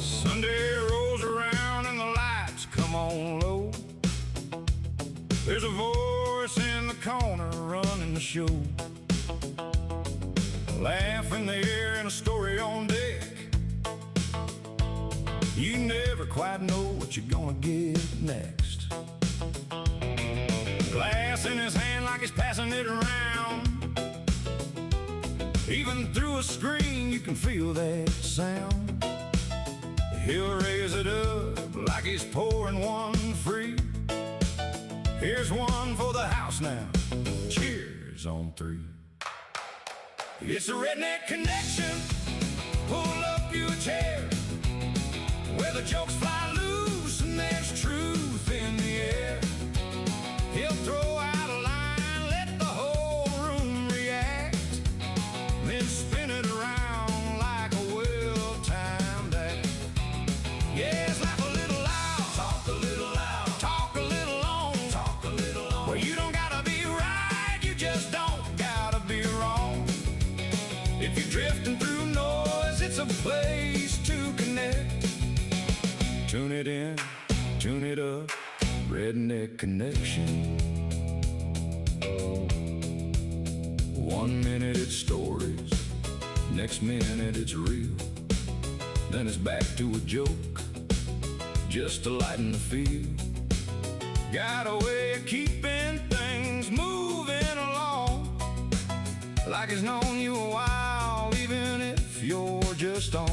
Sunday rolls around and the lights come on low. There's a voice in the corner running the show. Laugh in the air and a story on deck. You never quite know what you're gonna get next. Glass in his hand like he's passing it around. Even through a screen you can feel that sound. He'll raise it up like he's pouring one free. Here's one for the house now. Cheers on three. It's a redneck connection. Pull up you a chair where the jokes fly loose and there's truth in the air. He'll throw out a line, let the whole room react, then spin it around like a well-timed act. Yes, laugh a little loud, talk a little loud, talk a little long, talk a little long. Well, you don't gotta be right, you just don't gotta be wrong. If you're drifting through noise, it's a place to connect. Tune it in, tune it up, Redneck Connection. 1 minute it's stories, next minute it's real. Then it's back to a joke, just to lighten the feel. Got a way of keeping things moving along, like it's known you a while, even if you're just on.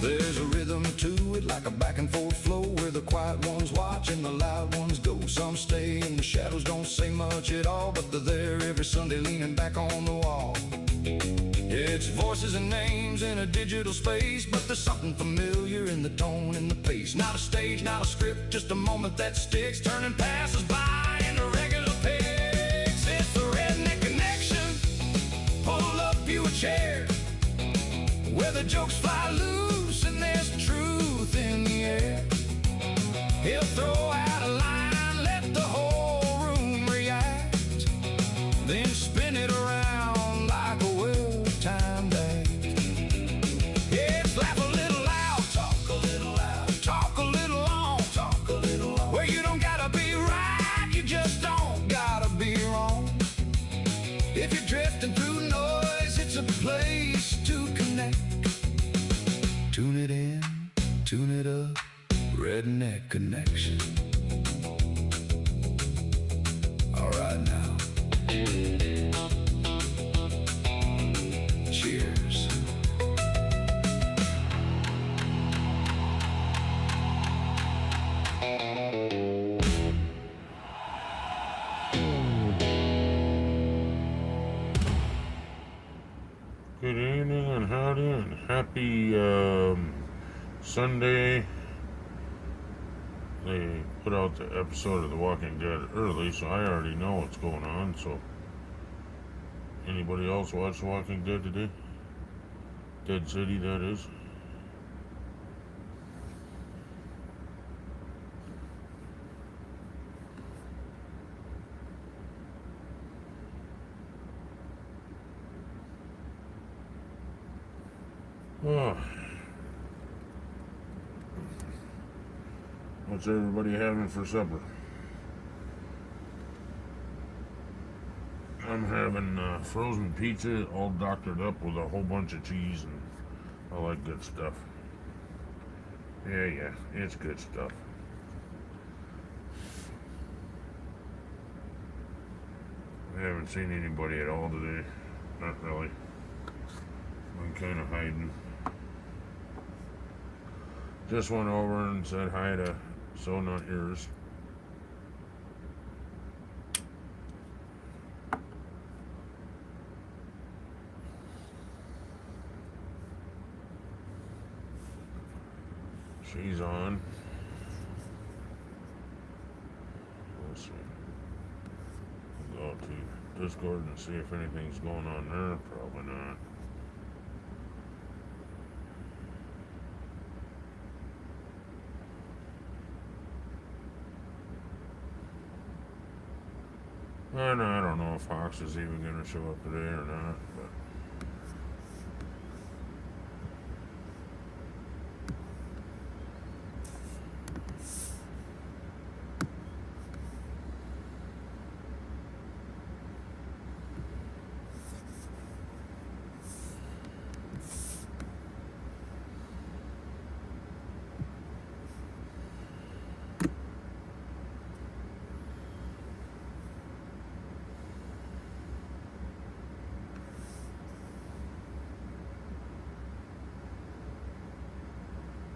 There's a rhythm to it, like a back and forth flow, where the quiet ones watch and the loud ones go. Some stay in the shadows, don't say much at all, but they're there every Sunday leaning back on the wall. It's voices and names in a digital space, but there's something familiar in the tone and the pace. Not a stage, not a script, just a moment that sticks, turning passers by into regular pigs. It's the Redneck Connection. Pull up you a chair where the jokes fly loose and there's truth in the air. He'll throw out a line, let the whole room react, then spin it around like a well-timed act. Yes, laugh a little loud, talk a little loud, talk a little long, talk a little long. Well, you don't gotta be right, you just don't gotta be wrong. If you're drifting through noise, it's a place to connect. Tune it in, tune it up, Redneck Connection. All right now. Cheers. Good evening and howdy and happy Sunday. They put out the episode of The Walking Dead early, so I already know what's going on. So, anybody else watch The Walking Dead today? Dead City, that is. Oh. What's everybody having for supper? I'm having frozen pizza all doctored up with a whole bunch of cheese and all that good stuff. Yeah, it's good stuff. I haven't seen anybody at all today. Not really. I'm kind of hiding. Just went over and said hi to So Not Yours. She's on. Let's see. Go to Discord and see if anything's going on there. Probably not. And I don't know if Hawks is even going to show up today or not, but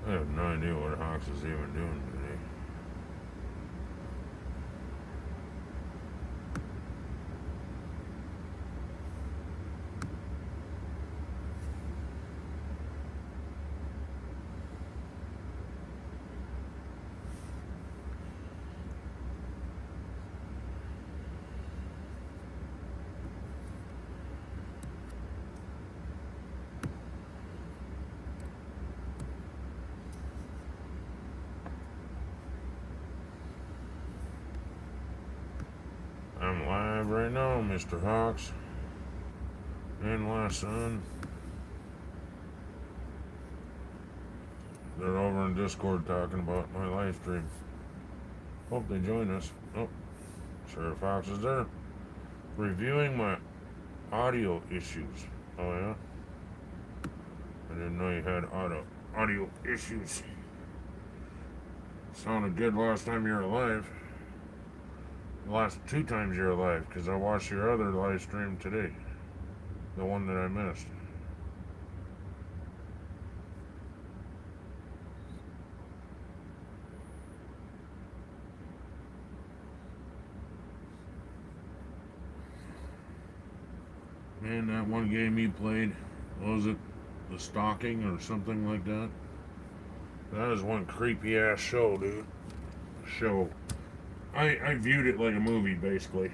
I have no idea what Hawks is even doing today. I'm live right now, Mr. Hawks and my son. They're over in Discord talking about my live stream. Hope they join us. Oh, Sheriff Hawks is there. Reviewing my audio issues. Oh yeah? I didn't know you had audio issues. Sounded good last time you were alive. The last 2 times you're alive, because I watched your other live stream today. The one that I missed. Man, that one game you played, what was it? The Stalking or something like that? That is one creepy ass show, dude. Show. I viewed it like a movie, basically.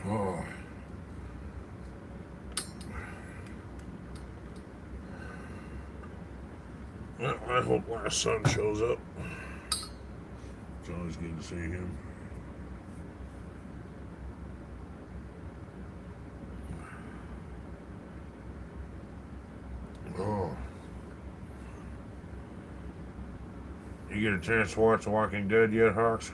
Oh. Well, I hope my son shows up. It's always good to see him. Oh. You get a chance to watch Walking Dead yet, Hawks?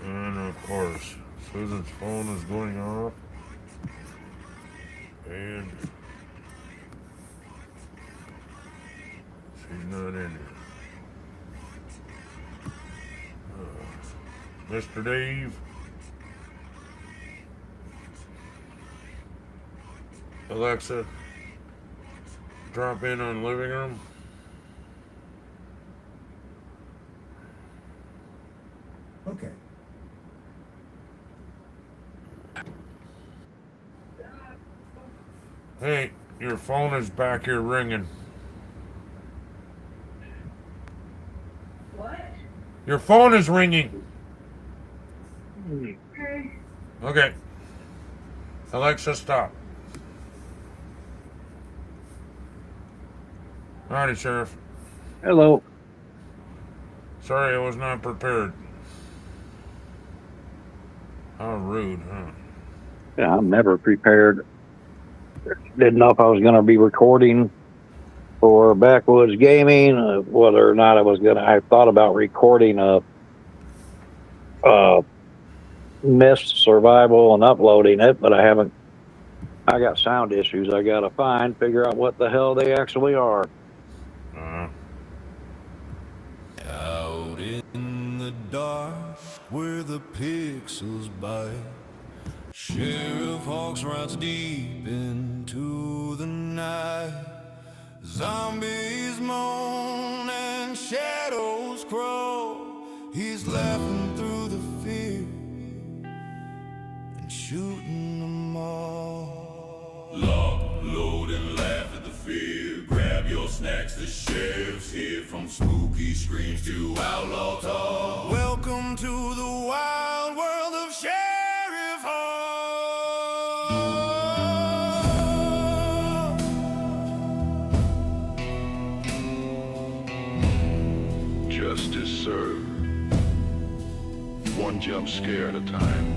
And of course, Susan's phone is going off. And she's not in here. Mr. Dave. Alexa, drop in on living room. Okay. Hey, your phone is back here ringing. What? Your phone is ringing. Okay. Okay. Alexa, stop. Howdy, Sheriff. Hello. Sorry I was not prepared. How rude, huh? Yeah, I'm never prepared. Didn't know if I was going to be recording for Backwoods Gaming, whether or not I thought about recording a missed survival and uploading it, but I haven't. I got sound issues I got to figure out what the hell they actually are. Out in the dark where the pixels bite, Sheriff Hawks rides deep into the night. Zombies moan and shadows crawl. He's laughing through the fear and shooting them all. Lock, load, and laugh at the fear. Grab your snacks, the sheriff's here. From spooky screams to outlaw talk. Welcome to the wild world of Sheriff Hawk. Justice served. One jump scare at a time.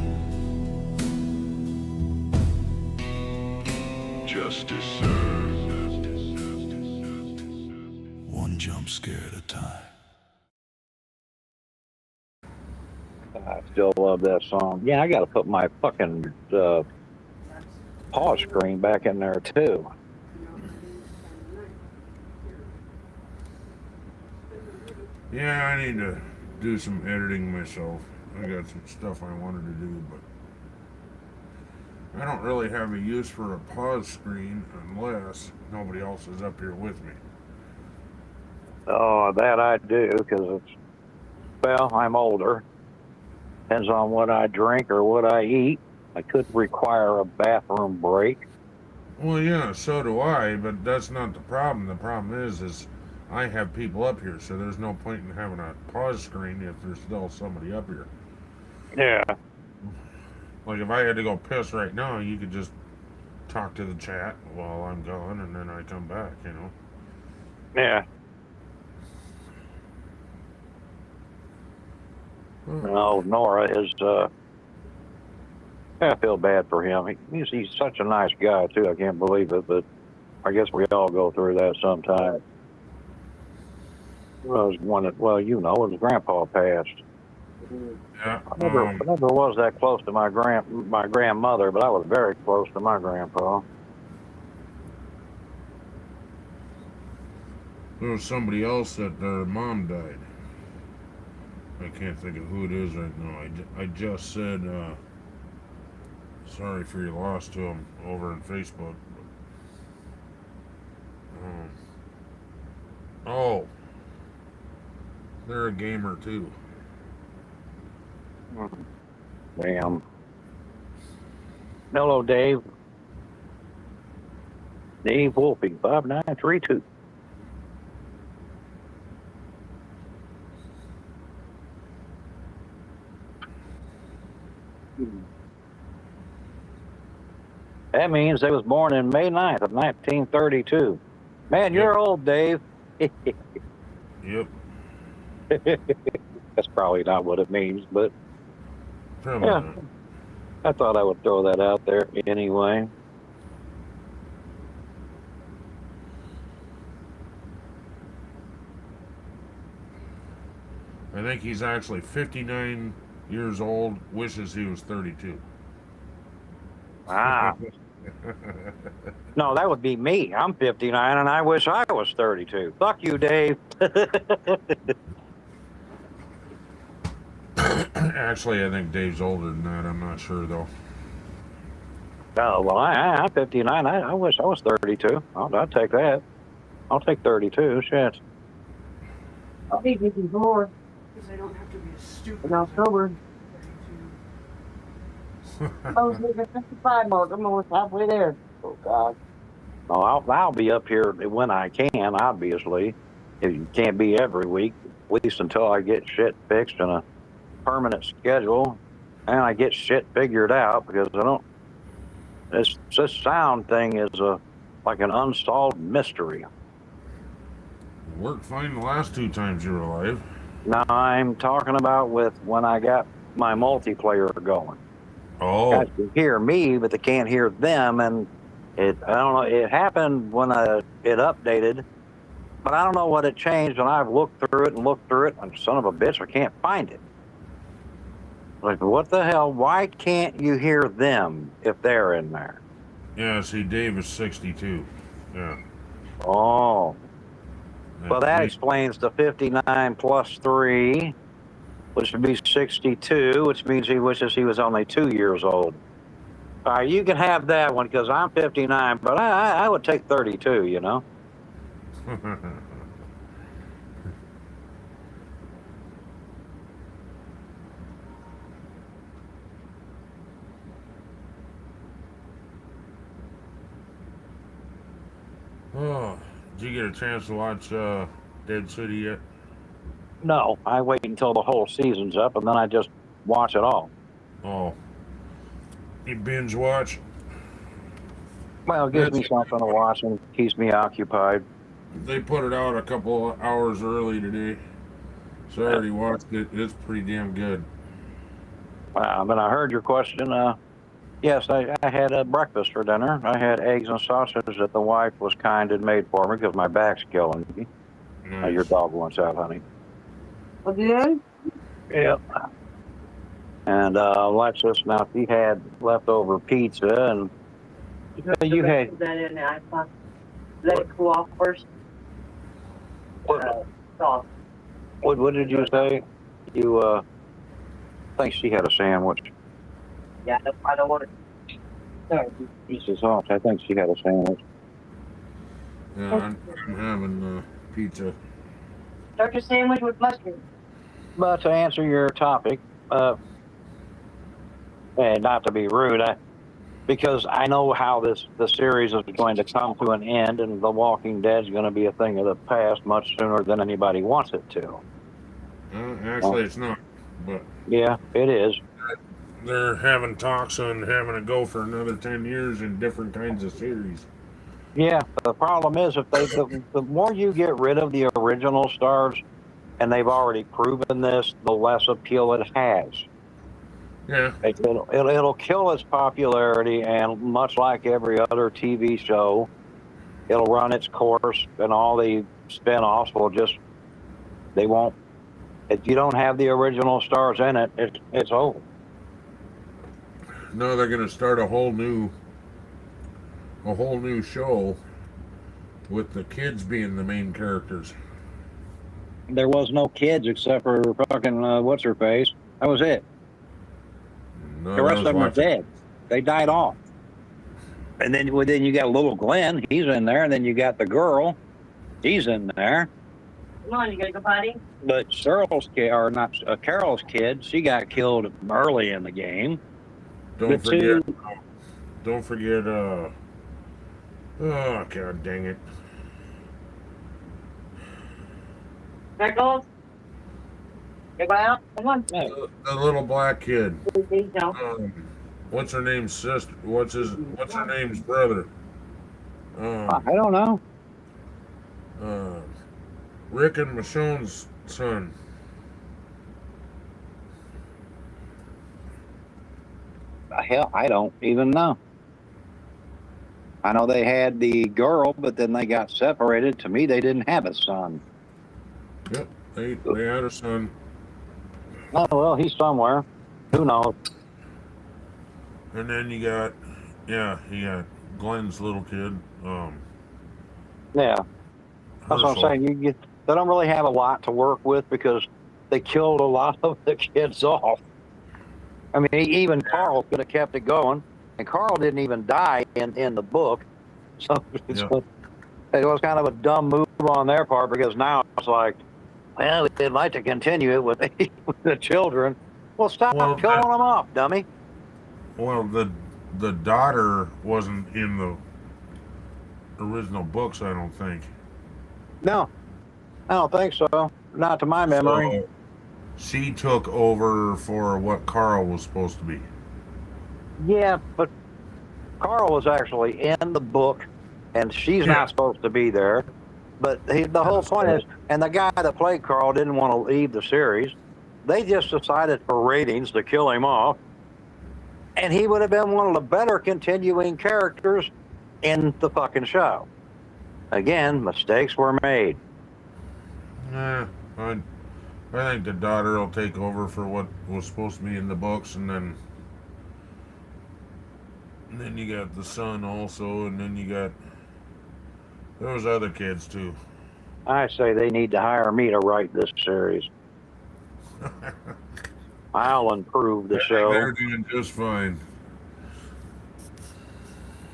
Justice served. One jump scare at a time. I still love that song. Yeah, I got to put my fucking pause screen back in there too. Yeah, I need to do some editing myself. I got some stuff I wanted to do, but I don't really have a use for a pause screen unless nobody else is up here with me. Oh, that I do, because I'm older. Depends on what I drink or what I eat. I could require a bathroom break. Well, yeah, so do I, but that's not the problem. The problem is I have people up here, so there's no point in having a pause screen if there's still somebody up here. Yeah. Like if I had to go piss right now, you could just talk to the chat while I'm gone, and then I come back, you know? Yeah. No, Nora is, I feel bad for him. He's such a nice guy, too. I can't believe it, but I guess we all go through that sometimes. Well, his grandpa passed. Yeah. I never was that close to my grandmother, but I was very close to my grandpa. There was somebody else that their mom died. I can't think of who it is right now. I just said, sorry for your loss to him over on Facebook. Oh. They're a gamer too. Damn. Hello, Dave. Dave Wolfing, 5932. That means they was born in May 9th of 1932. Man, you're old, Dave. Yep. That's probably not what it means, but Probably yeah, not. I thought I would throw that out there anyway. I think he's actually 59 years old, wishes he was 32. Ah. No, that would be me. I'm 59 and I wish I was 32. Fuck you, Dave. Actually, I think Dave's older than that. I'm not sure, though. Oh, well, I'm 59. I wish I was 32. I'll take that. I'll take 32. Shit. I'll be 54. Because I don't have to be a stupid. In October. I was at the 55 mark. I'm almost halfway there. Oh, God. Oh, I'll be up here when I can, obviously. It can't be every week, at least until I get shit fixed in a permanent schedule and I get shit figured out, because I don't. This sound thing is like an unsolved mystery. Worked fine the last 2 times you were alive. Now I'm talking about with when I got my multiplayer going. Oh, Guys can hear me, but they can't hear them, and I don't know. It happened when it updated, but I don't know what it changed. And I've looked through it, and son of a bitch, I can't find it. Like, what the hell? Why can't you hear them if they're in there? yeah. See, Dave is 62. Yeah. Oh, well, that we- explains the 59 plus 3, which would be 62, which means he wishes he was only 2 years old. All right, you can have that one because I'm 59, but I would take 32, you know? Oh, did you get a chance to watch Dead City yet? No, I wait until the whole season's up and then I just watch it all. Oh, you binge watch? Well, it gives me something to watch and keeps me occupied. They put it out a couple of hours early today, so I already watched it. It's pretty damn good. But I heard your question. Yes, I had breakfast for dinner. I had eggs and sausage that the wife was kind and made for me because my back's killing me. Nice. Your dog wants out, honey. Okay. Yep. And Alexis, now she had leftover pizza, and you had Put that in there. I thought let it cool off first. Sauce. what did you say? You think she had a sandwich? Yeah, I don't want it. Sorry. Jesus, I think she had a sandwich. Yeah, I'm having pizza. Turkey sandwich with mustard. But to answer your topic, and not to be rude, because I know how the series is going to come to an end, and The Walking Dead is going to be a thing of the past much sooner than anybody wants it to. Actually, it's not, but Yeah, it is. they're having talks on having it go for another 10 years in different kinds of series. Yeah, the problem is if the more you get rid of the original stars, and they've already proven this, the less appeal it has. Yeah. It'll kill its popularity, and much like every other TV show, it'll run its course, and all the spin-offs will they won't. If you don't have the original stars in it, it's over. No, they're gonna start a whole new show with the kids being the main characters. There was no kids except for fucking what's her face. That was it. No, The rest of them are watching. dead. They died off. And then you got little Glenn. He's in there. And then you got the girl. He's in there. Come on, you gotta go potty? But Carol's kid, she got killed early in the game. Don't forget. Oh god, dang it! Freckles? Go out? Come on. The little black kid. No. What's her name's sister? What's her name's brother? I don't know. Rick and Michonne's son. Hell, I don't even know. I know they had the girl, but then they got separated. To me, they didn't have a son. Yep, they had a son. Oh, well, he's somewhere. Who knows? And then you got Glenn's little kid. Yeah. That's what I'm saying. They don't really have a lot to work with because they killed a lot of the kids off. I mean, even Carl could have kept it going, and Carl didn't even die in the book. So it was kind of a dumb move on their part because now it's like, well, they'd like to continue it with the children. Well, stop killing them off, dummy. Well, the daughter wasn't in the original books, I don't think. No, I don't think so. Not to my memory. So, she took over for what Carl was supposed to be. Yeah, but Carl was actually in the book, and she's not supposed to be there. But the whole point is, and the guy that played Carl didn't want to leave the series. They just decided for ratings to kill him off. And he would have been one of the better continuing characters in the fucking show. Again, mistakes were made. I think the daughter will take over for what was supposed to be in the books, and then you got the son also, and then you got those other kids too. I say they need to hire me to write this series. I'll improve the show. They're doing just fine.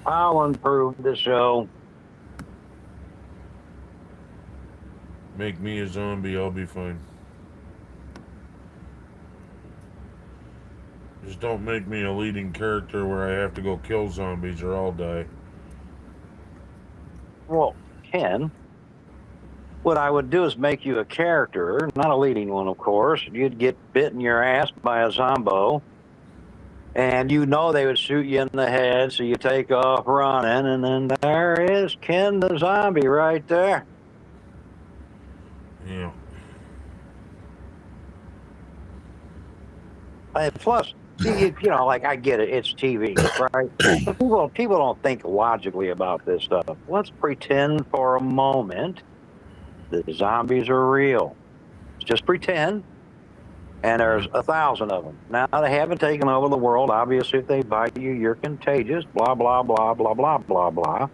I'll improve the show. Make me a zombie, I'll be fine. Just don't make me a leading character where I have to go kill zombies or I'll die. Well, Ken, what I would do is make you a character, not a leading one, of course. You'd get bit in your ass by a zombo, and you know they would shoot you in the head, so you take off running, and then there is Ken the zombie right there. Yeah. And plus, you know, like I get it, it's TV, right? But people don't think logically about this stuff. Let's pretend for a moment that the zombies are real. Just pretend, and there's 1,000 of them. Now, they haven't taken over the world. Obviously, if they bite you, you're contagious, blah, blah, blah, blah, blah, blah, blah.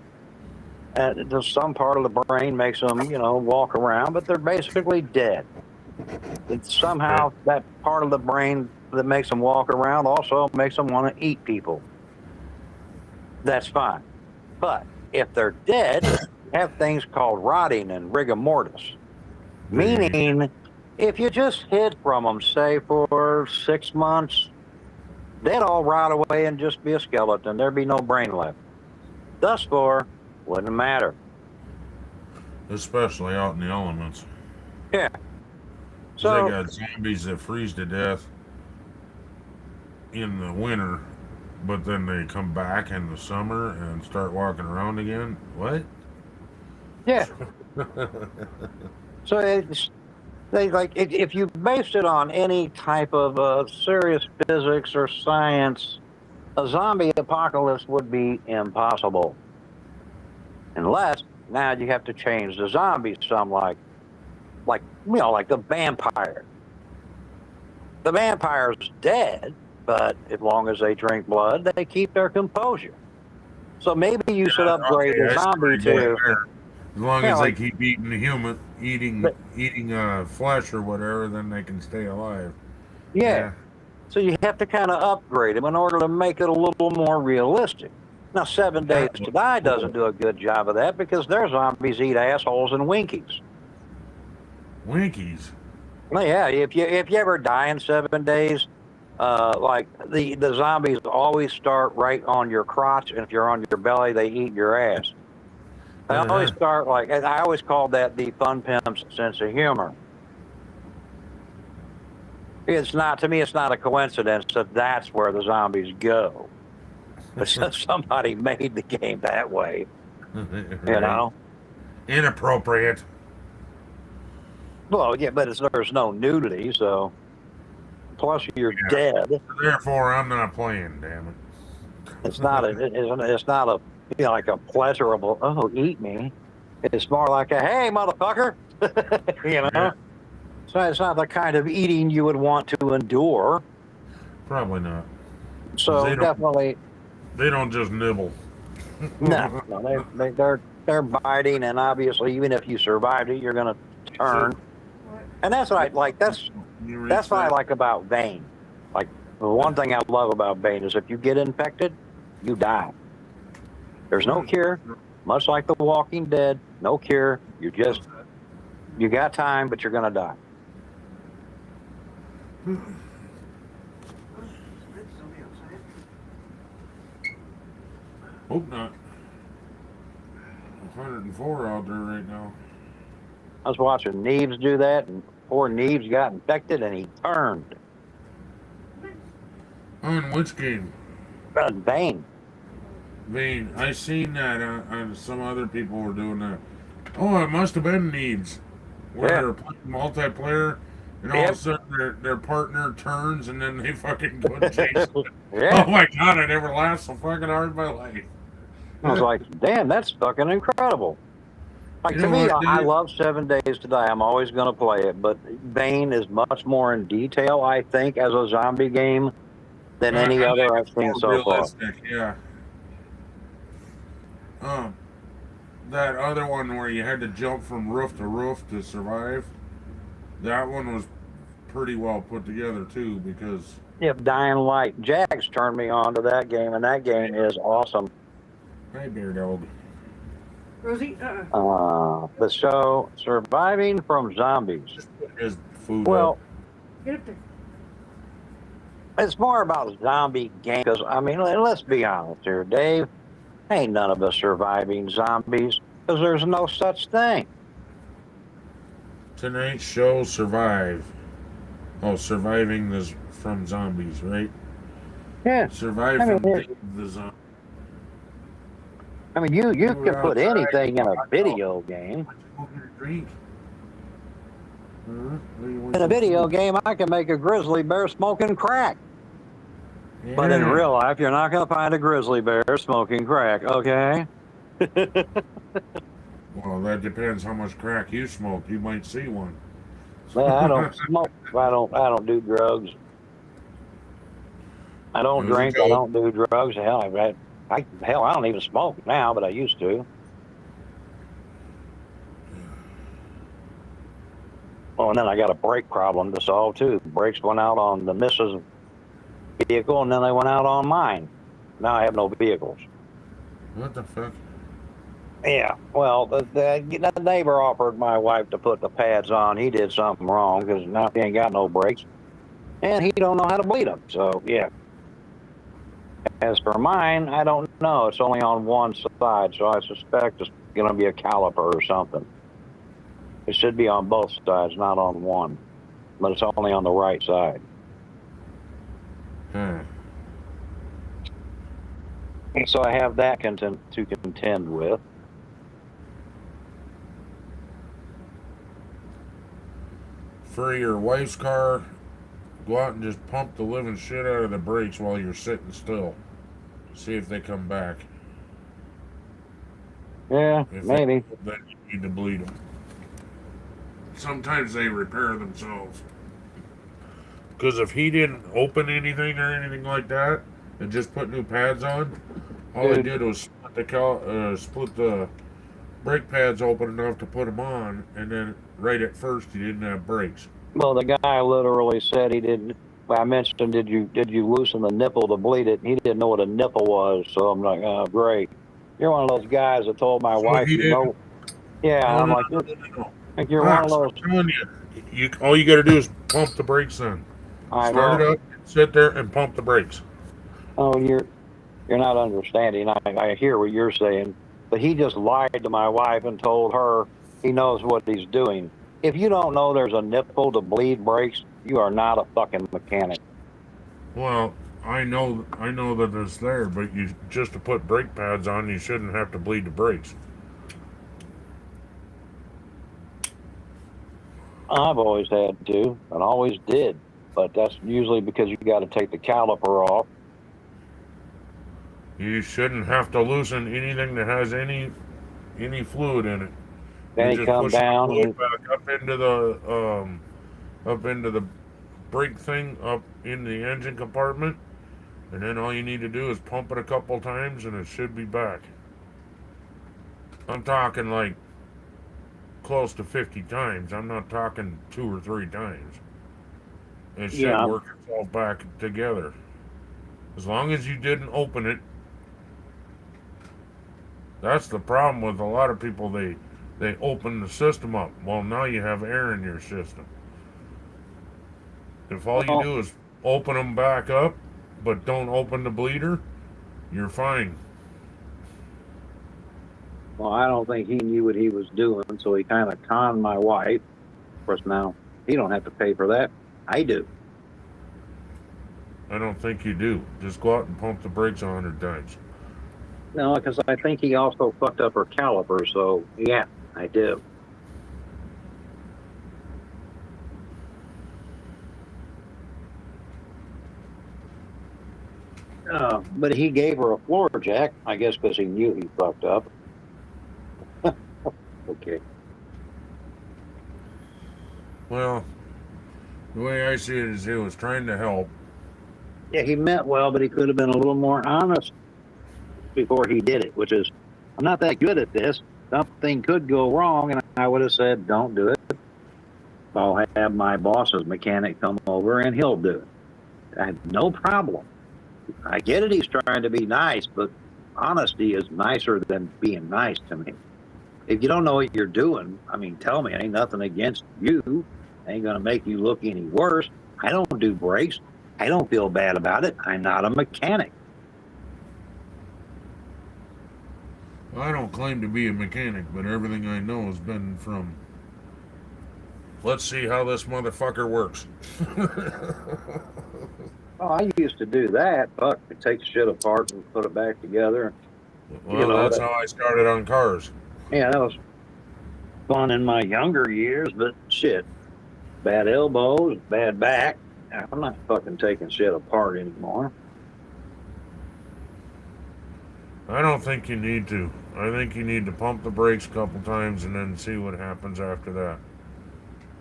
And there's some part of the brain makes them, you know, walk around, but they're basically dead. And somehow that part of the brain that makes them walk around also makes them want to eat people. That's fine. But if they're dead, you have things called rotting and rigor mortis. Meaning, if you just hid from them, say, for 6 months, they'd all rot away and just be a skeleton. There'd be no brain left. Thus far, wouldn't matter. Especially out in the elements. Yeah. So they got zombies that freeze to death in the winter, but then they come back in the summer and start walking around again. What? Yeah. So it's, they like if you based it on any type of serious physics or science, a zombie apocalypse would be impossible. Unless now you have to change the zombies some, like you know, like the vampire. The vampire's dead, but as long as they drink blood, they keep their composure. So maybe you should upgrade the zombie to. As long as they keep eating the human, eating flesh or whatever, then they can stay alive. Yeah. So you have to kind of upgrade them in order to make it a little more realistic. Now, 7 Days to Die doesn't do a good job of that because their zombies eat assholes and winkies. Winkies? Well, yeah, if you ever die in 7 days, like the zombies always start right on your crotch, and if you're on your belly, they eat your ass. They always start like, I always called that the fun pimp's sense of humor. It's not, to me, it's not a coincidence that that's where the zombies go. But somebody made the game that way, you know? Inappropriate. Well, yeah, but there's no nudity, so. Plus, you're dead. Therefore, I'm not playing. Damn it! It's not a you know, like a pleasurable. Oh, eat me. It's more like a hey, motherfucker. You know. Yeah. So it's not the kind of eating you would want to endure. Probably not. So definitely. They don't just nibble. No, they're biting, and obviously, even if you survived it, you're going to turn. And that's what I like. That's what I like about Bane. Like, the one thing I love about Bane is if you get infected, you die. There's no cure. Much like The Walking Dead, no cure. You got time, but you're going to die. Hope not. 104 out there right now. I was watching Neebs do that, and poor Neebs got infected, and he turned. On which game? Bane. Bane. I seen that. Some other people were doing that. Oh, it must have been Neebs. Where Yeah. they're playing multiplayer, and all of a sudden their partner turns, and then they fucking go and chase them. Yeah. Oh my god, I never laughed so fucking hard in my life. I was like, damn, that's fucking incredible. Like You to know me, what, I dude? love 7 Days to Die. I'm always going to play it, but Bane is much more in detail, I think, as a zombie game than I any think other I've it's seen more so far. realistic, yeah. Um, that other one where you had to jump from roof to roof to survive, that one was pretty well put together too, because If Dying Light, Jags turned me on to that game, and that game is awesome. hey, bear dog. Rosie, The show Surviving from Zombies. Just put his food Well, up. get up there. it's more about zombie game because I mean, let's be honest here, Dave. Ain't none of us surviving zombies because there's no such thing. Tonight's show, Survive. Oh, surviving this from zombies, right? Yeah, Survive I mean, from the zombies. you You can put outside, anything in a watch video game. out, drink. Huh? In a video game, I can make a grizzly bear smoking crack. Yeah. But in real life, you're not going to find a grizzly bear smoking crack, okay? Well, that depends how much crack you smoke. You might see one. Well, I don't smoke. I don't do drugs. I don't There was a drink. I joke. don't do drugs. Hell, I don't even smoke now, but I used to. Oh, and then I got a brake problem to solve too. The brakes went out on the missus' vehicle, and then they went out on mine. Now I have no vehicles. What the fuck? Yeah, well, the neighbor offered my wife to put the pads on. He did something wrong because now he ain't got no brakes, and he don't know how to bleed them. So yeah. As for mine, I don't know. It's only on one side, so I suspect it's going to be a caliper or something. It should be on both sides, not on one, but it's only on the right side. So I have that to contend with. For your wife's car, go out and just pump the living shit out of the brakes while you're sitting still. See if they come back. Yeah, If maybe. then you need to bleed them. Sometimes they repair themselves. Because if he didn't open anything or anything like that and just put new pads on, all he Dude. did was split the brake pads open enough to put them on, and then right at first he didn't have brakes. Well, the guy literally said he didn't. I mentioned, did you loosen the nipple to bleed it? He didn't know what a nipple was, so I'm like, oh, great. You're one of those guys that told my So wife, he you know. Yeah, I'm like, like you're one of those. I'm telling you, all you got to do is pump the brakes in. I Start know. it up, sit there, and pump the brakes. Oh, you're not understanding. I hear what you're saying, but he just lied to my wife and told her he knows what he's doing. If you don't know there's a nipple to bleed brakes, you are not a fucking mechanic. Well, I know that it's there, but you just to put brake pads on, you shouldn't have to bleed the brakes. I've always had to, and always did, but that's usually because you got to take the caliper off. You shouldn't have to loosen anything that has any fluid in it. Then You he just come push the down fluid and back up into the brake thing up in the engine compartment, and then all you need to do is pump it a couple times, and it should be back. I'm talking like close to 50 times. I'm not talking 2 or 3 times. It should Yeah. work itself back together. As long as you didn't open it. That's the problem with a lot of people. They open the system up. Well, now you have air in your system. If all you do is open them back up, but don't open the bleeder, you're fine. well, I don't think he knew what he was doing, so he kind of conned my wife. Of course, now he don't have to pay for that. I do. I don't think you do. Just go out and pump the brakes 100 times. No, because I think he also fucked up her caliper. So yeah, I do. But he gave her a floor jack, I guess, because he knew he fucked up. Okay. Well, the way I see it is he was trying to help. Yeah, he meant well, but he could have been a little more honest before he did it, which is, I'm not that good at this. Something could go wrong, and I would have said, don't do it. I'll have my boss's mechanic come over, and he'll do it. I have no problem. I get it, he's trying to be nice, but honesty is nicer than being nice to me. If you don't know what you're doing, I mean, tell me. Ain't nothing against you. Ain't going to make you look any worse. I don't do brakes. I don't feel bad about it. I'm not a mechanic. I don't claim to be a mechanic, but everything I know has been from, let's see how this motherfucker works. Oh, I used to do that. Fuck, take shit apart and put it back together. Well, that's how I started on cars. Yeah, that was fun in my younger years, but shit. Bad elbows, bad back. I'm not fucking taking shit apart anymore. I don't think you need to. I think you need to pump the brakes a couple times and then see what happens after that.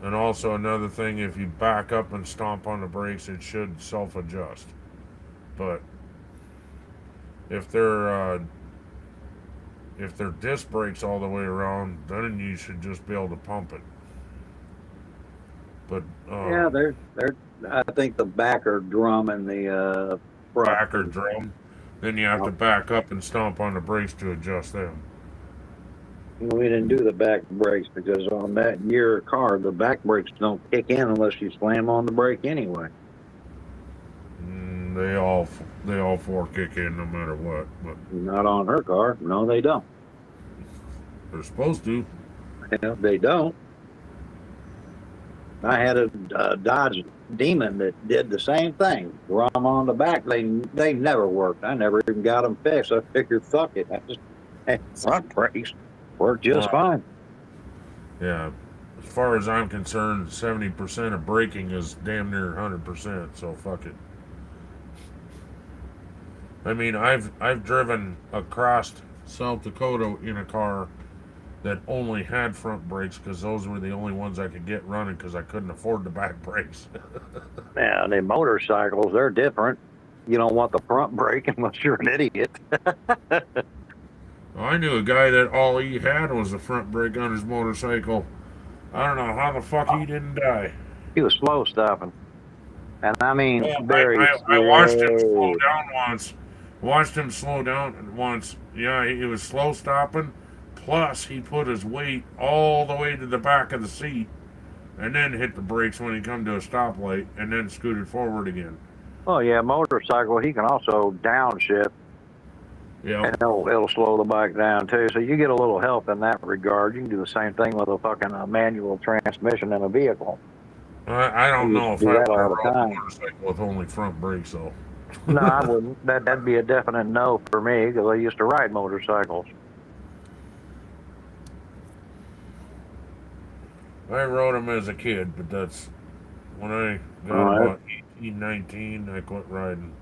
And also another thing, if you back up and stomp on the brakes, it should self-adjust. But if they're disc brakes all the way around, then you should just be able to pump it. But yeah, they're. I think the backer drum and the front. backer drum, then you have to back up and stomp on the brakes to adjust them. We didn't do the back brakes because on that year car, the back brakes don't kick in unless you slam on the brake anyway. They all four kick in no matter what, but Not on her car. No, they don't. they're supposed to. Yeah, they don't. I had a Dodge Demon that did the same thing. Drum on the back. They never worked. I never even got them fixed. I figured, fuck it. I just had front brakes. Worked just fine. Yeah, as far as I'm concerned, 70% of braking is damn near 100%. So fuck it. I mean, I've driven across South Dakota in a car that only had front brakes because those were the only ones I could get running because I couldn't afford the back brakes. Yeah, the motorcycles, they're different. You don't want the front brake unless you're an idiot. I knew a guy that all he had was a front brake on his motorcycle. I don't know how the fuck he didn't die. He was slow stopping. And I mean, Well, very I watched him slow slow. down once. Watched him slow down once. Yeah, he was slow stopping. Plus, he put his weight all the way to the back of the seat and then hit the brakes when he come to a stoplight and then scooted forward again. Oh, yeah, motorcycle, he can also downshift. Yeah. And it'll slow the bike down, too. So you get a little help in that regard. You can do the same thing with a fucking manual transmission in a vehicle. I don't You know if do I that all would the ride a time. motorcycle with only front brakes, though. No, I wouldn't. That'd be a definite no for me because I used to ride motorcycles. I rode them as a kid, but that's when I got All right. about 18, 19, I quit riding.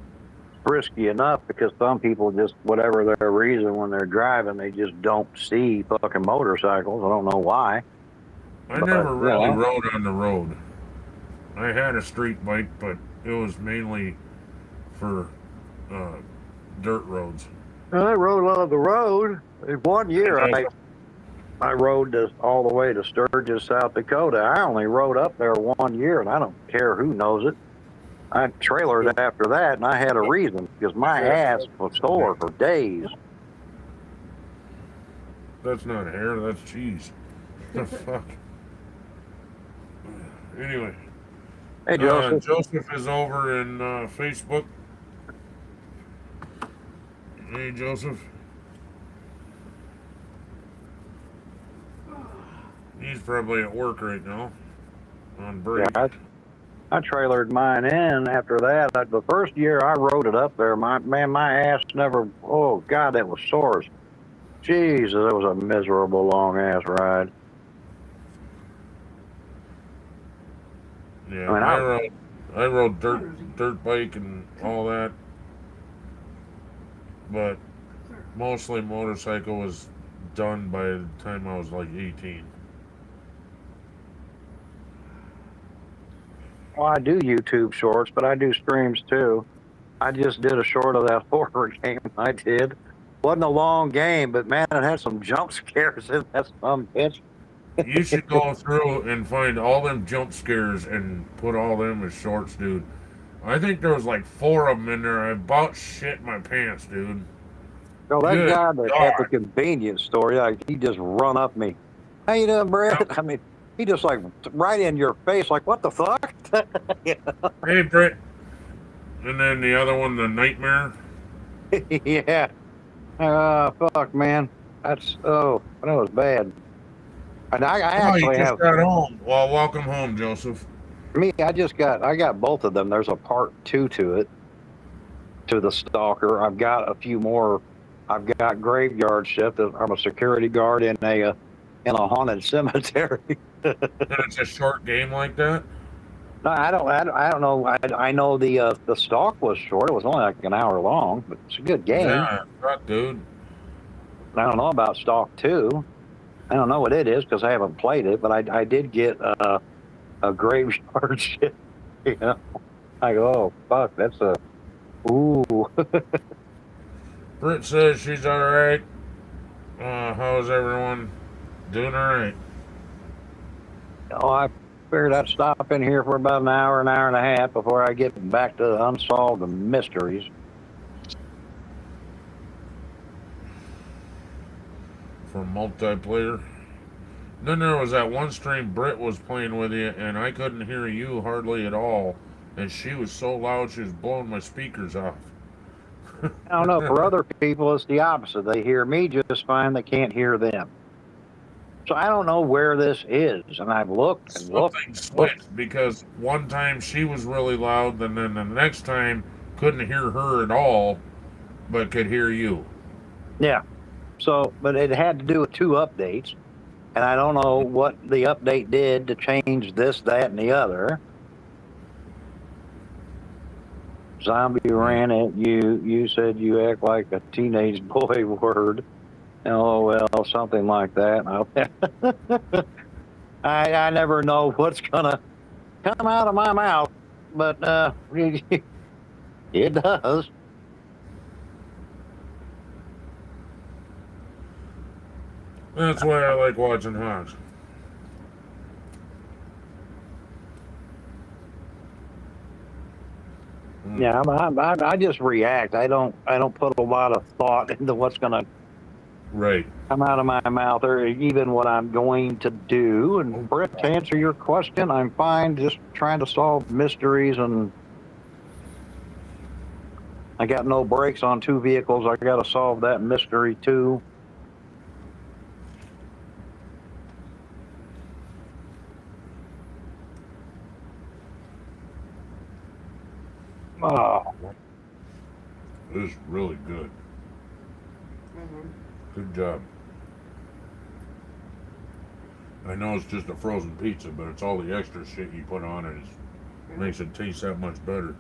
Risky enough because some people just, whatever their reason when they're driving, they just don't see fucking motorcycles. I don't know why. I But, never really yeah. rode on the road. I had a street bike, but it was mainly for dirt roads. I rode on the road. In 1 year, I rode all the way to Sturgis, South Dakota. I only rode up there 1 year, and I don't care who knows it. I trailered after that, and I had a reason because my ass was sore for days. That's not hair, that's cheese. The fuck? Anyway. Hey, Joseph. Joseph is over in Facebook. Hey, Joseph. He's probably at work right now. On break. Yeah, I trailered mine in after that. The first year I rode it up there, my ass never, oh God, that was sore as Jesus, it was a miserable long ass ride. Yeah, I mean, I rode dirt bike and all that, but mostly motorcycle was done by the time I was like 18. well, I do YouTube shorts, but I do streams too. I just did a short of that horror game I did. Wasn't a long game, but man, it had some jump scares in that some bitch. You should go through and find all them jump scares and put all them as shorts, dude. I think there was like 4 of them in there. I about shit my pants, dude. So that Good guy that at the God. convenience store, he just run up me. How you doing, Brett? I mean, he just like right in your face, like what the fuck? Hey, Britt. And then the other one, the nightmare. Yeah. Fuck, man. That was bad. And I Oh, you actually just have got home. Well, welcome home, Joseph. I got both of them. There's a part 2 to it, to the Stalker. I've got a few more. I've got Graveyard Shift. I'm a security guard in a haunted cemetery. And it's a short game like that. No, I don't know. I know the Stalk was short. It was only like an hour long, but it's a good game. Yeah, fuck, dude. I don't know about Stalk 2. I don't know what it is because I haven't played it, but I did get a Graveyard Shift. You know, I go, oh fuck, that's a ooh. Britt says she's alright. How's everyone? Doing alright. Oh, I figured I'd stop in here for about an hour and a half before I get back to unsolved mysteries. For multiplayer. Then there was that one stream Britt was playing with you, and I couldn't hear you hardly at all. And she was so loud she was blowing my speakers off. I don't know. For other people, it's the opposite. They hear me just fine. They can't hear them. So I don't know where this is. And I've looked and Something switched because one time she was really loud, and then the next time couldn't hear her at all, but could hear you. Yeah. So, but it had to do with 2 updates. And I don't know what the update did to change this, that, and the other. Zombie ran at you. You said you act like a teenage boy word. LOL, something like that. I never know what's gonna come out of my mouth, but it does. That's why I like watching Hogs. Yeah, I just react. I don't put a lot of thought into what's gonna Right. come out of my mouth or even what I'm going to do. And Brett, to answer your question, I'm fine. Just trying to solve mysteries, and I got no brakes on 2 vehicles. I got to solve that mystery too. Oh, This is really good. Good job. I know it's just a frozen pizza, but it's all the extra shit you put on it. It makes it taste that much better.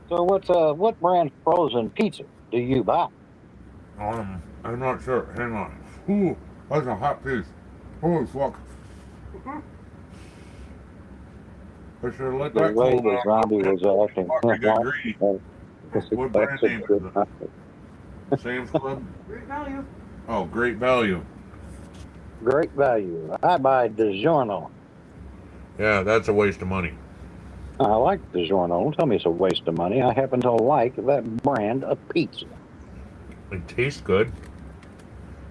so what brand frozen pizza do you buy? I'm not sure. Hang on. Ooh, that's a hot piece. Holy fuck. I should have let The that way cool the down. zombie was acting. Fuck, I got greedy. What brand name is it? Sam's Club? Great value. Oh, Great Value. Great value. I buy DiGiorno. Yeah, that's a waste of money. I like DiGiorno. Don't tell me it's a waste of money. I happen to like that brand of pizza. It tastes good,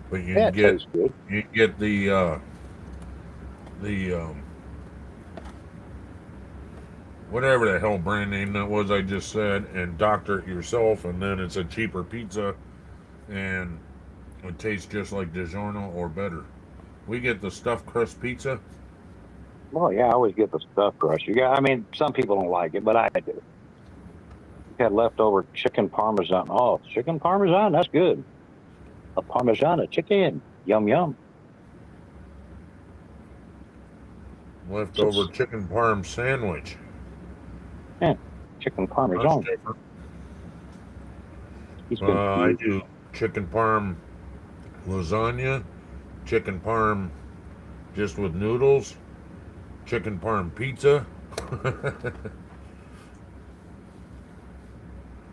but you That get tastes good. you get the whatever the hell brand name that was I just said, and doctor it yourself, and then it's a cheaper pizza, and it tastes just like DiGiorno or better. We get the stuffed crust pizza. Well, yeah, I always get the stuffed crust. I mean, some people don't like it, but I do. had leftover chicken parmesan. Oh, chicken parmesan? That's good. A parmesan of chicken. Yum, yum. Leftover chicken parm sandwich. Yeah, chicken That's parmesan. different. He's been I do chicken parm lasagna, chicken parm just with noodles, chicken parm pizza.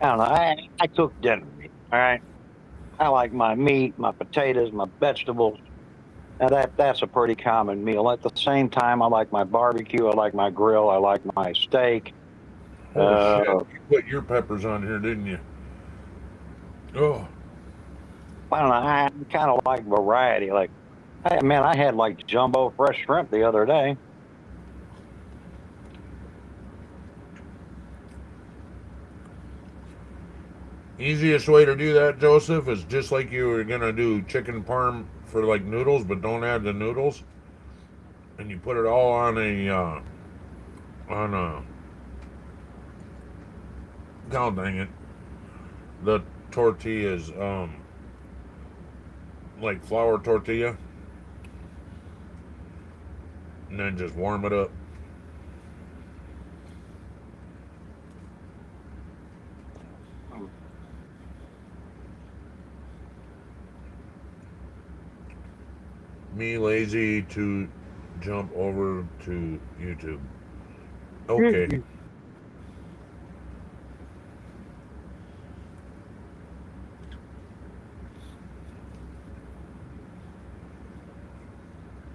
I don't know. I cook dinner meat. All right. I like my meat, my potatoes, my vegetables. Now that's a pretty common meal. At the same time, I like my barbecue. I like my grill. I like my steak. Oh shit! You put your peppers on here, didn't you? Oh, I don't know. I kind of like variety. Like, hey, man, I had like jumbo fresh shrimp the other day. easiest way to do that, Joseph, is just like you were gonna do chicken parm for like noodles, but don't add the noodles, and you put it all on a God dang it, the tortillas, like flour tortilla, and then just warm it up. Me lazy to jump over to YouTube. Okay.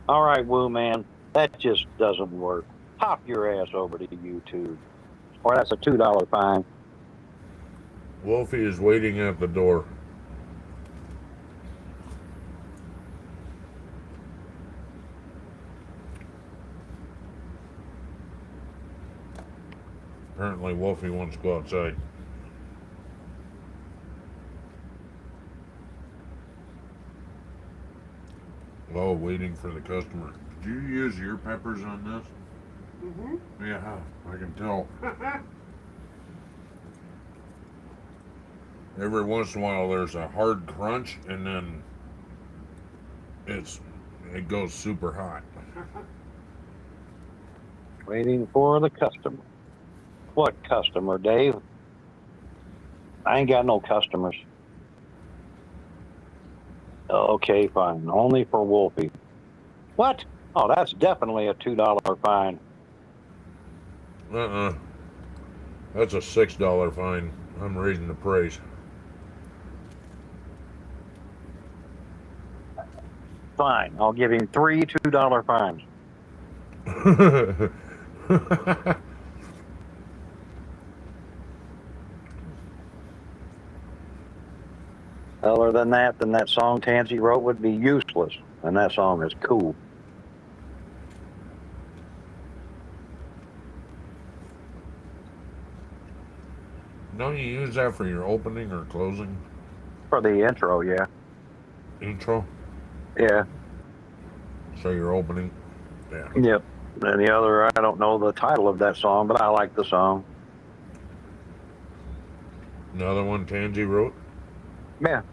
All right, Woo Man, that just doesn't work. Hop your ass over to YouTube, or that's a $2 fine. Wolfie is waiting at the door. Apparently, Wolfie wants to go outside. Oh, waiting for the customer. Did you use your peppers on this? Mm-hmm. Yeah, I can tell. Every once in a while, there's a hard crunch, and then it goes super hot. Waiting for the customer. What customer, Dave? I ain't got no customers. Okay, fine. Only for Wolfie. What? Oh, that's definitely a $2 fine. That's a $6 fine. I'm raising the price. Fine. I'll give him three $2 fines. Other than that, then that song Tansy wrote would be useless. And that song is cool. Don't you use that for your opening or closing For the intro, yeah. intro? Yeah. So your opening? Yeah. Yep. And the other, I don't know the title of that song, but I like the song. Another one Tansy wrote? Yeah.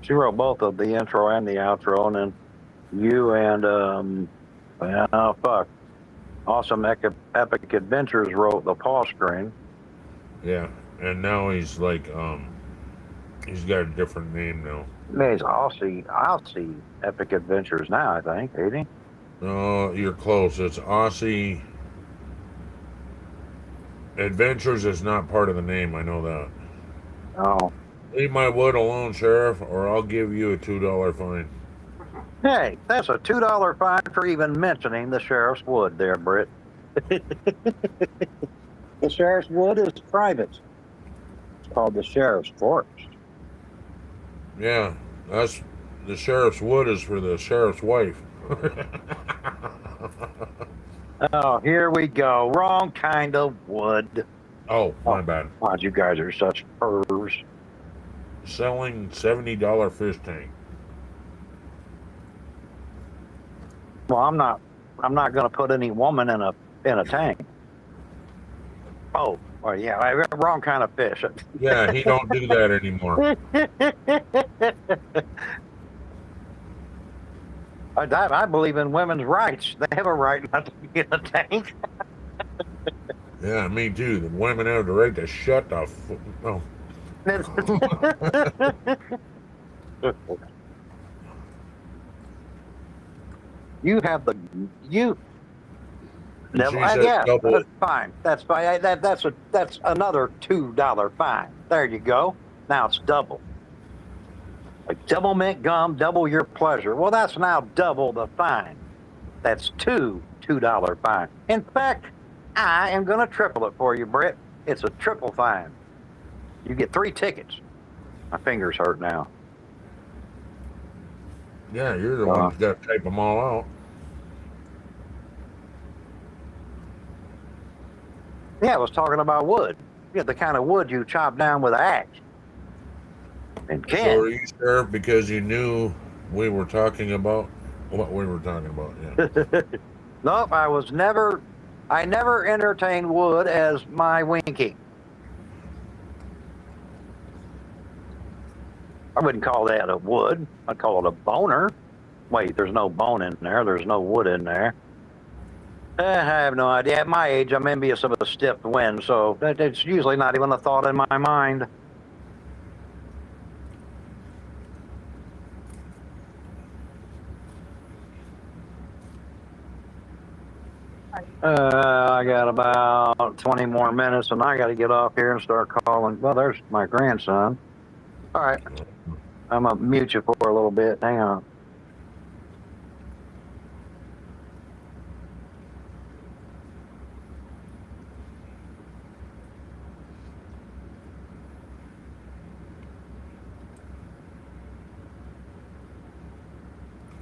She wrote both of the intro and the outro, and then you and, Awesome Epic Adventures wrote the pause screen. Yeah. And now he's like, he's got a different name now. He's Aussie Epic Adventures now, I think, ain't he? No, you're close. It's Aussie Adventures is not part of the name, I know that. Oh. Leave my wood alone, Sheriff, or I'll give you a $2 fine. Hey, that's a $2 fine for even mentioning the sheriff's wood there, Britt. The sheriff's wood is private. It's called the sheriff's forest. Yeah, that's the sheriff's wood is for the sheriff's wife. Oh, here we go. Wrong kind of wood. Oh, my bad. God, you guys are such pervs. Selling $70 fish tank. Well, I'm not going to put any woman in a tank. Oh, Well, yeah, wrong kind of fish. Yeah, he don't do that anymore. I believe in women's rights. They have a right not to be in a tank. Yeah, me too. The women have the right to shut the oh. You have the you. And she said Yeah, double that's it. fine. That's fine. That's another $2 fine. There you go. Now it's double. Like double mint gum, double your pleasure. Well, that's now double the fine. That's $2 fine. In fact, I am going to triple it for you, Brett. It's a triple fine. You get 3 tickets. My fingers hurt now. Yeah, you're the one that's got to tape them all out. Yeah, I was talking about wood. Yeah, the kind of wood you chop down with an axe. And So Ken. are you sure because you knew we were talking about what we were talking about? Yeah. Nope, I never entertained wood as my winky. I wouldn't call that a wood. I'd call it a boner. Wait, there's no bone in there. There's no wood in there. I have no idea. At my age, I'm envious of a stiff wind, so it's usually not even a thought in my mind. I got about 20 more minutes, and I got to get off here and start calling. Well, there's my grandson. All right. I'm going to mute you for a little bit. Hang on.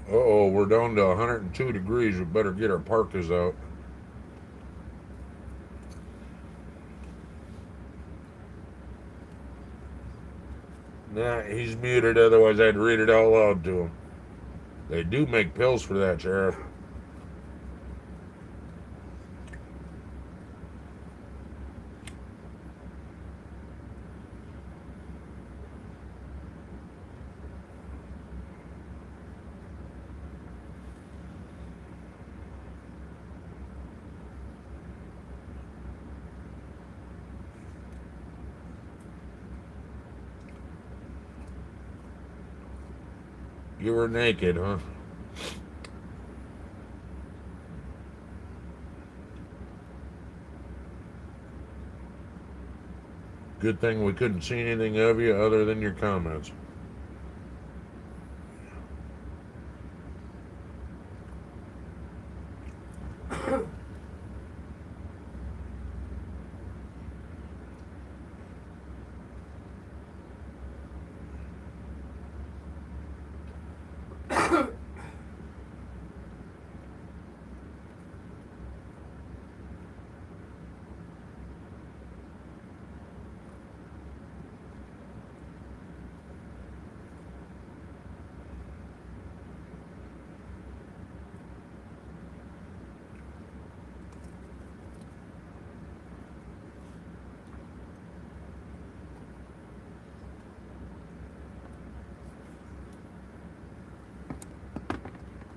Uh-oh, we're down to 102 degrees. We better get our parkas out. Nah, he's muted, otherwise I'd read it out loud to him. They do make pills for that, Sheriff. You were naked, huh? Good thing we couldn't see anything of you other than your comments.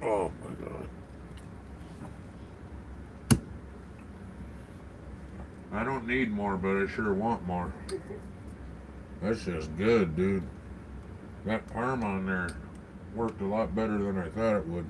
Oh my God. I don't need more, but I sure want more. That's just good, dude. That parm on there worked a lot better than I thought it would.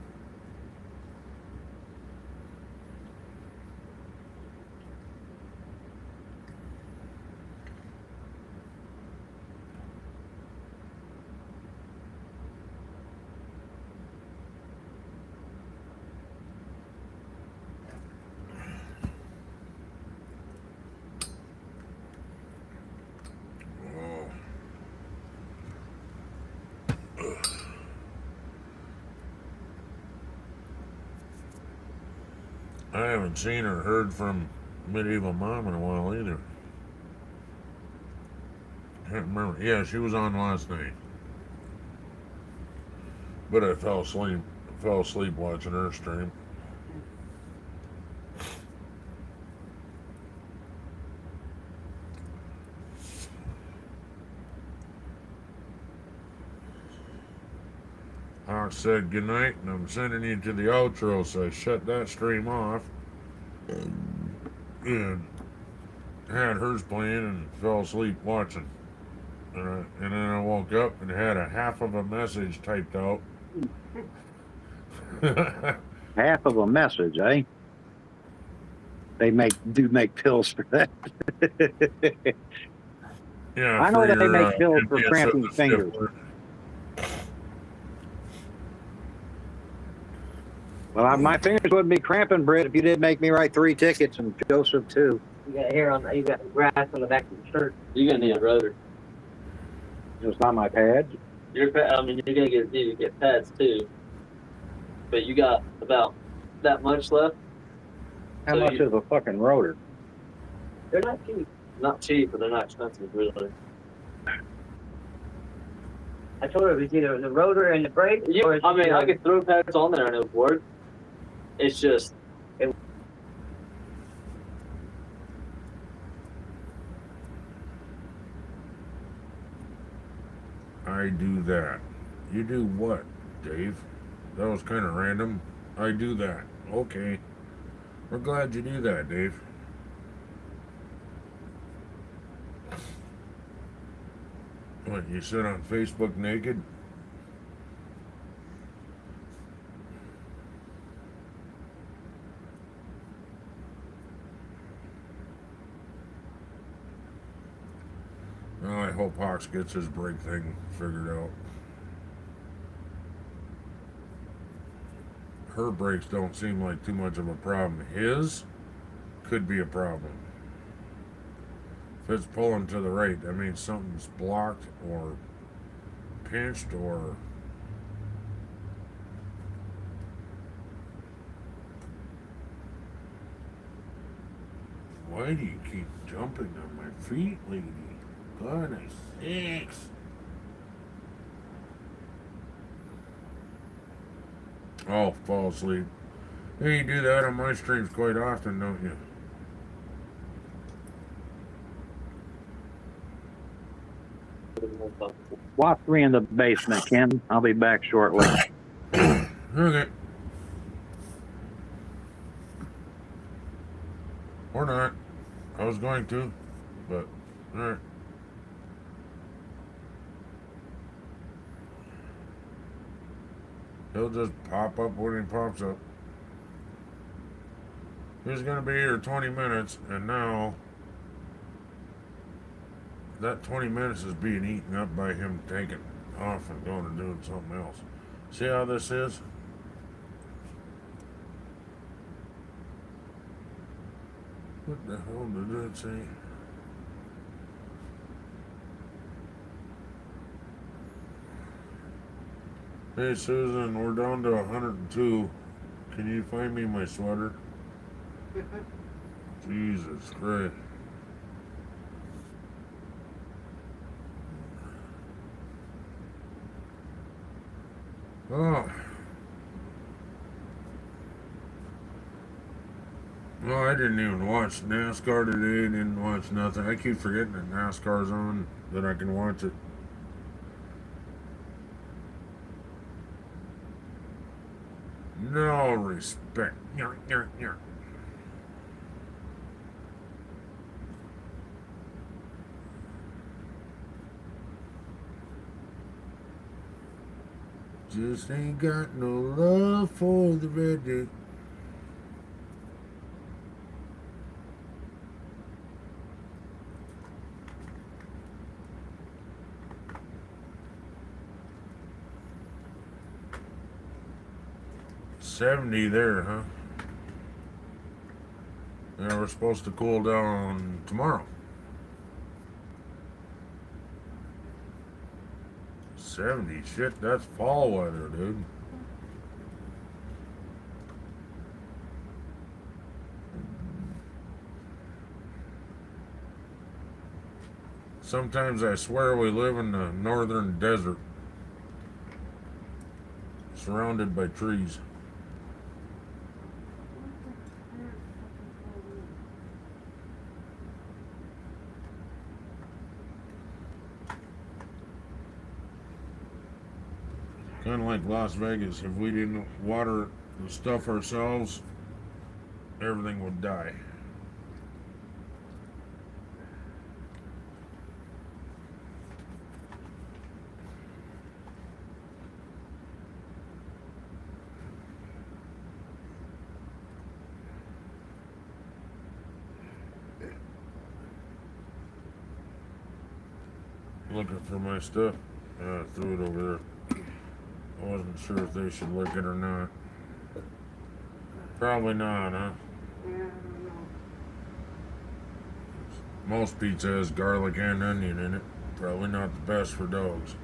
I haven't seen or heard from Medieval Mom in a while either. Can't remember. Yeah, she was on last night. But I fell asleep watching her stream. Fox said goodnight, and I'm sending you to the outro, so I shut that stream off. And had hers playing and fell asleep watching. And then I woke up and had a half of a message typed out. Half of a message, eh? They make pills for that. Yeah, I know for they your make pills for enhanced cramping stiff fingers. work. Well, my fingers wouldn't be cramping, Britt, if you didn't make me write 3 tickets and Joseph too. You got hair on. You got grass on the back of your shirt. You're gonna need a rotor. It's not my pads. You're gonna need to get pads too. But you got about that much left. How much is a fucking rotor? They're not cheap. Not cheap, but they're not expensive, really. I told her it was either the rotor and the brake. Yeah, I mean, I could throw pads on there and it would work. It's just. I do that. You do what, Dave? That was kind of random. I do that. Okay. We're glad you do that, Dave. What, you sit on Facebook naked? Well, I hope Hawks gets his brake thing figured out. Her brakes don't seem like too much of a problem. His could be a problem. If it's pulling to the right, that means something's blocked or pinched or... Why do you keep jumping on my feet, lady? Goodness sakes. Oh, fall asleep. Hey, you do that on my streams quite often, don't you? Watch me in the basement, Ken. I'll be back shortly. Okay. Or not. I was going to, but alright. He'll just pop up when he pops up. He's gonna be here 20 minutes, and now that 20 minutes is being eaten up by him taking off and going and doing something else. See how this is? What the hell did that say? Hey Susan, we're down to 102. Can you find me my sweater? Jesus Christ. Oh. Well, I didn't even watch NASCAR today. Didn't watch nothing. I keep forgetting that NASCAR's on, that I can watch it. No respect. Nyah, nyah, nyah. Just ain't got no love for the red dick. $70 there, huh? Yeah, we're supposed to cool down tomorrow. 70, shit, that's fall weather, dude. Sometimes I swear we live in the northern desert, surrounded by trees. Kind of like Las Vegas. If we didn't water the stuff ourselves, everything would die. Looking for my stuff. I threw it over there. I wasn't sure if they should lick it or not. Probably not, huh? Most pizza has garlic and onion in it. Probably not the best for dogs.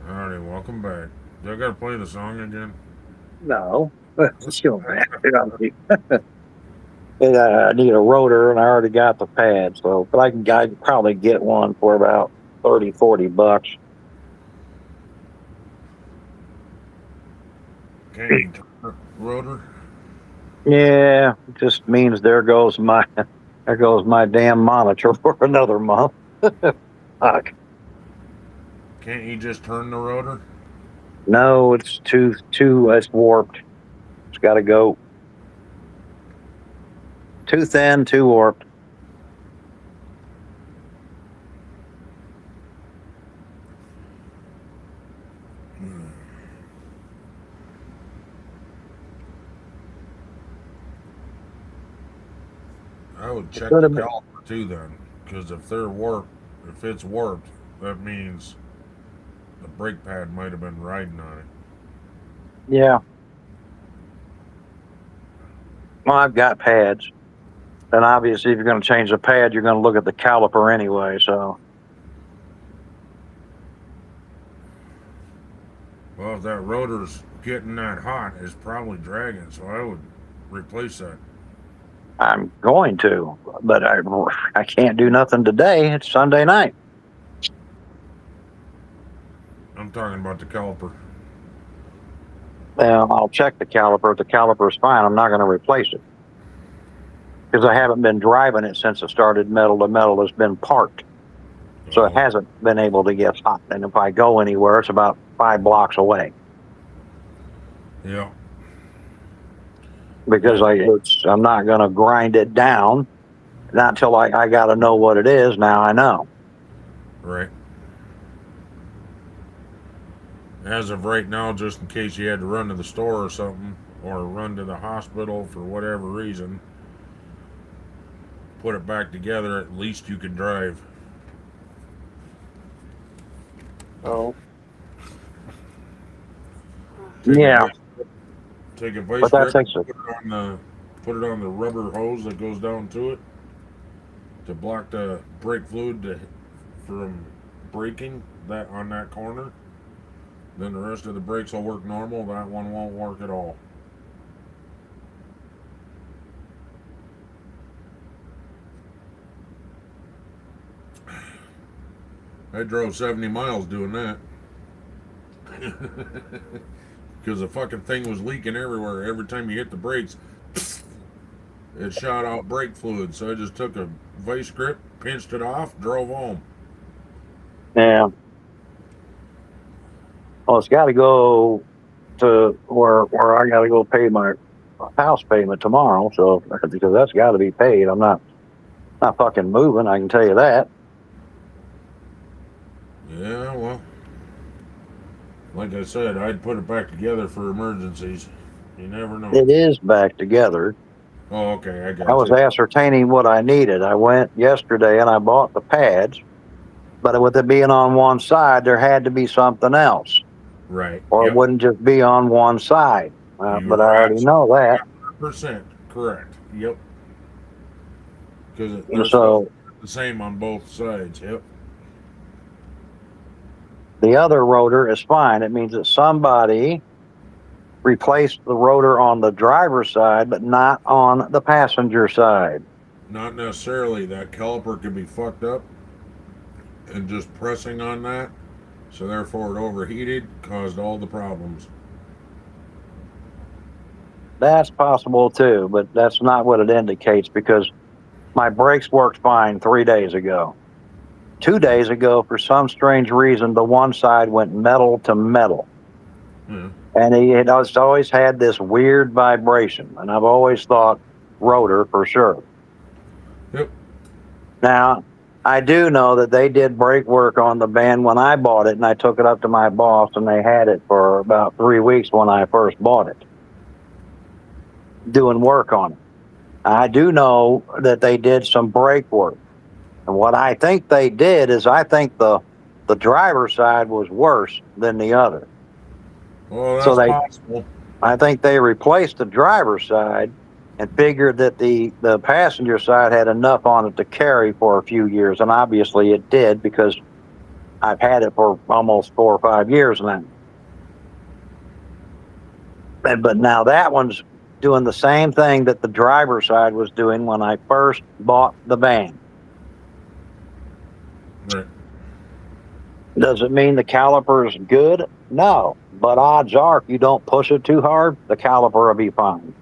Alrighty, welcome back. Do I gotta play the song again? No. Still mad. I need a rotor, and I already got the pad, so but I can probably get one for about $30-40. Can't you turn the rotor? Yeah, it just means there goes my damn monitor for another month. Fuck. Can't you just turn the rotor? No, it's too it's warped. It's got to go. Too thin, too warped. I would check Could the have been- caliper too then, because if it's warped, that means the brake pad might have been riding on it. Yeah. Well, I've got pads. And obviously, if you're going to change the pad, you're going to look at the caliper anyway, so. Well, if that rotor's getting that hot, it's probably dragging, so I would replace that. I'm going to, but I can't do nothing today. It's Sunday night. I'm talking about the caliper. Well, I'll check the caliper. If the caliper's fine, I'm not going to replace it. Because I haven't been driving it since it started metal to metal. It's been parked. So it hasn't been able to get hot. And if I go anywhere, it's about 5 blocks away. Yeah. Because I'm not going to grind it down. Not until I got to know what it is. Now I know. Right. As of right now, just in case you had to run to the store or something, or run to the hospital for whatever reason, put it back together, at least you can drive. Oh. Yeah. Take a vice But that grip, takes put it on the rubber hose that goes down to it to block the brake fluid from braking that on that corner. Then the rest of the brakes will work normal. That one won't work at all. I drove 70 miles doing that. Because the fucking thing was leaking everywhere. Every time you hit the brakes, it shot out brake fluid. So I just took a vice grip, pinched it off, drove home. Yeah. Well, it's got to go to where I got to go pay my house payment tomorrow. So because that's got to be paid. I'm not fucking moving. I can tell you that. Yeah, well, like I said, I'd put it back together for emergencies. You never know. It is back together. Oh, okay, I got I was you. ascertaining what I needed. I went yesterday and I bought the pads, but with it being on one side, there had to be something else, Right. or Yep. it wouldn't just be on one side. You But are I already know that. 100% correct. Yep. Because And they're so the same on both sides. Yep. the other rotor is fine. It means that somebody replaced the rotor on the driver's side, but not on the passenger side. Not necessarily. That caliper could be fucked up and just pressing on that. So therefore it overheated, caused all the problems. That's possible too, but that's not what it indicates because My brakes worked fine 3 days ago. 2 days ago, for some strange reason, the one side went metal to metal. Yeah. And he had always had this weird vibration. And I've always thought rotor for sure. Yep. Now, I do know that they did brake work on the van when I bought it, and I took it up to my boss, and they had it for about 3 weeks when I first bought it, doing work on it. I do know that they did some brake work. And what I think they did is I think the driver's side was worse than the other. Well, So that's possible. I think they replaced the driver's side and figured that the passenger side had enough on it to carry for a few years. And obviously it did, because I've had it for almost 4 or 5 years now. But now that one's doing the same thing that the driver's side was doing when I first bought the van. Right. Does it mean the caliper is good? No. But odds are, if you don't push it too hard, the caliper will be fine.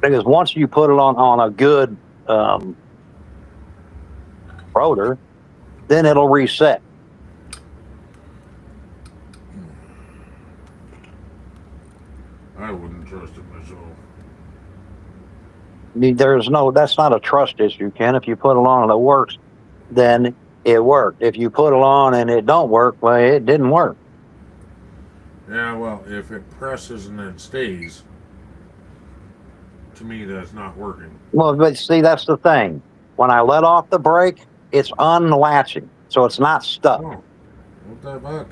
Because once you put it on a good rotor, then it'll reset. I wouldn't trust it myself. That's not a trust issue, Ken. If you put it on and it works, then it worked. If you put it on and it don't work, well, it didn't work. Yeah, well, if it presses and then stays, to me, that's not working. Well, but see, that's the thing. When I let off the brake, it's unlatching, so it's not stuck. Oh, what the fuck?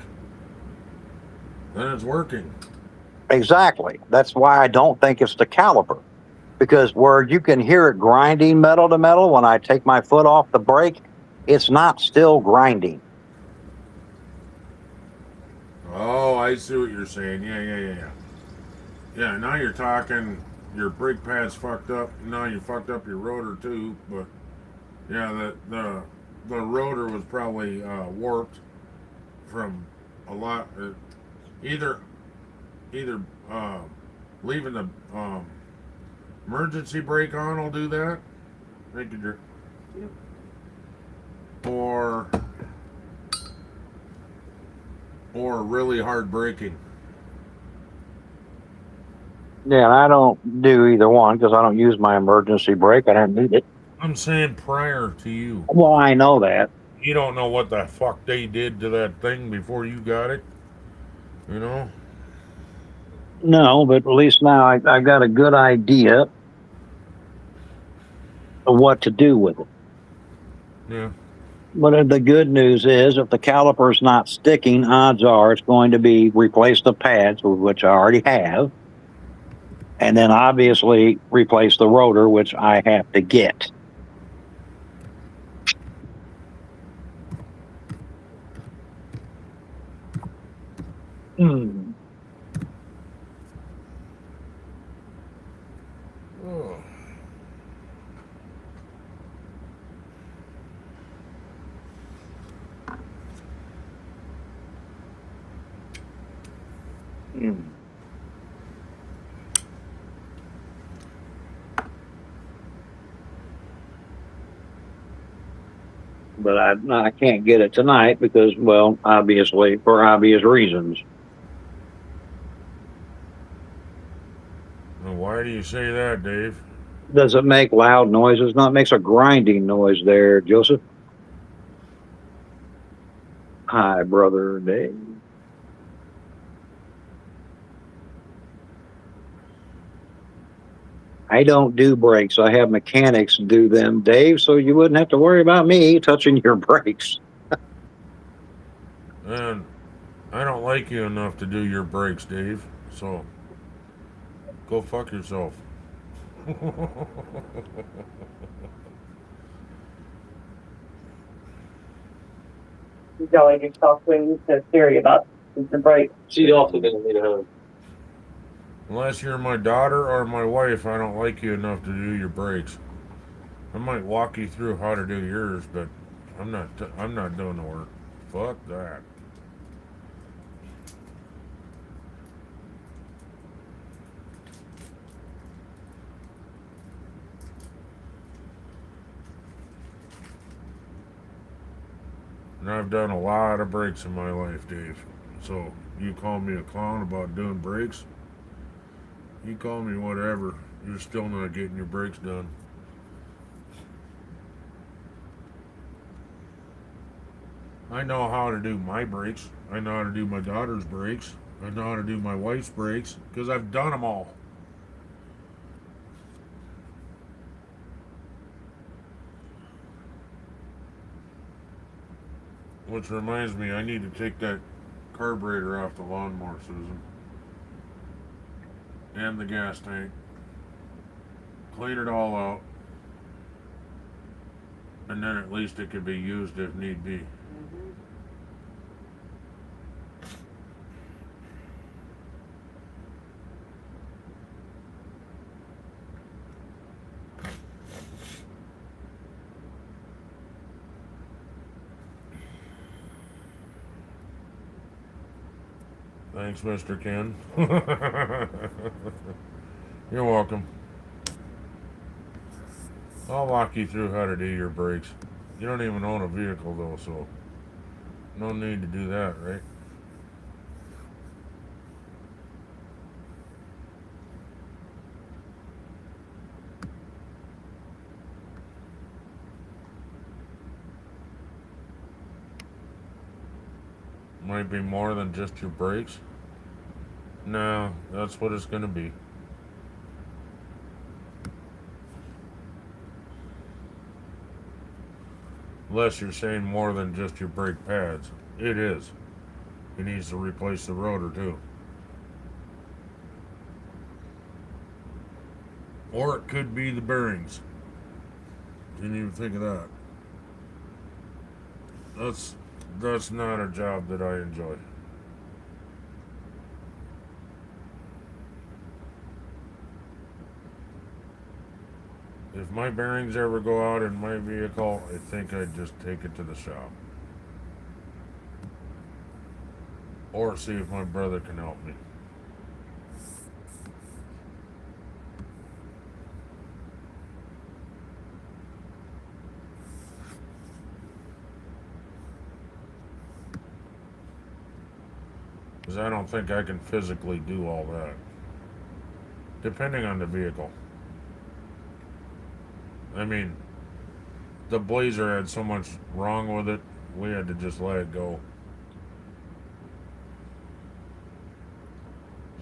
Then it's working. Exactly. That's why I don't think it's the caliper. Because where you can hear it grinding metal to metal, when I take my foot off the brake, it's not still grinding. Oh, I see what you're saying. Yeah. Yeah, now you're talking, your brake pad's fucked up. Now you fucked up your rotor too. But yeah, the rotor was probably warped from a lot. Either leaving the emergency brake on will do that. Make it your, or really hard braking. Yeah, and I don't do either one because I don't use my emergency brake. I don't need it. I'm saying prior to you. Well, I know that. You don't know what the fuck they did to that thing before you got it. You know? No, but at least now I've got a good idea of what to do with it. Yeah. But the good news is, if the caliper's not sticking, odds are it's going to be replace the pads, which I already have, and then obviously replace the rotor, which I have to get. Hmm. Oh. Hmm. But I can't get it tonight because, well, obviously, for obvious reasons. Well, why do you say that, Dave? Does it make loud noises? No, it makes a grinding noise there, Joseph. Hi, brother Dave. I don't do brakes. I have mechanics do them, Dave, so you wouldn't have to worry about me touching your brakes. And I don't like you enough to do your brakes, Dave. So go fuck yourself. You telling yourself when you're so serious about the break. She's also gonna need a home. Unless you're my daughter or my wife, I don't like you enough to do your brakes. I might walk you through how to do yours, but I'm not doing the work. Fuck that. And I've done a lot of brakes in my life, Dave. So you call me a clown about doing brakes, you call me whatever, you're still not getting your brakes done. I know how to do my brakes. I know how to do my daughter's brakes. I know how to do my wife's brakes because I've done them all. Which reminds me, I need to take that carburetor off the lawnmower, Susan. And the gas tank. Clean it all out. And then at least it could be used if need be. Thanks, Mr. Ken. You're welcome. I'll walk you through how to do your brakes. You don't even own a vehicle though, so no need to do that, right? Might be more than just your brakes. No, that's what it's gonna be. Unless you're saying more than just your brake pads. It is. He needs to replace the rotor too. Or it could be the bearings. Didn't even think of that. That's not a job that I enjoy. If my bearings ever go out in my vehicle, I think I'd just take it to the shop. Or see if my brother can help me. Because I don't think I can physically do all that. Depending on the vehicle. I mean, the Blazer had so much wrong with it, we had to just let it go.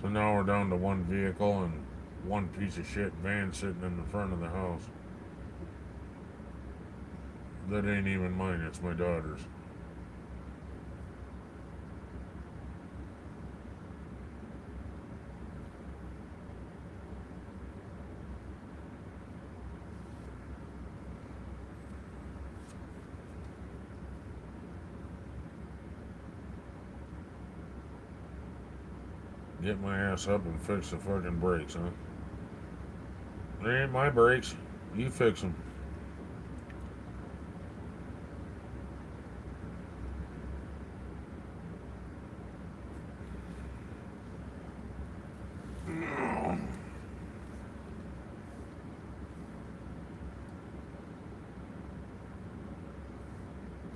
So now we're down to one vehicle and one piece of shit van sitting in the front of the house. That ain't even mine, it's my daughter's. Get my ass up and fix the fucking brakes, huh? They ain't my brakes. You fix them.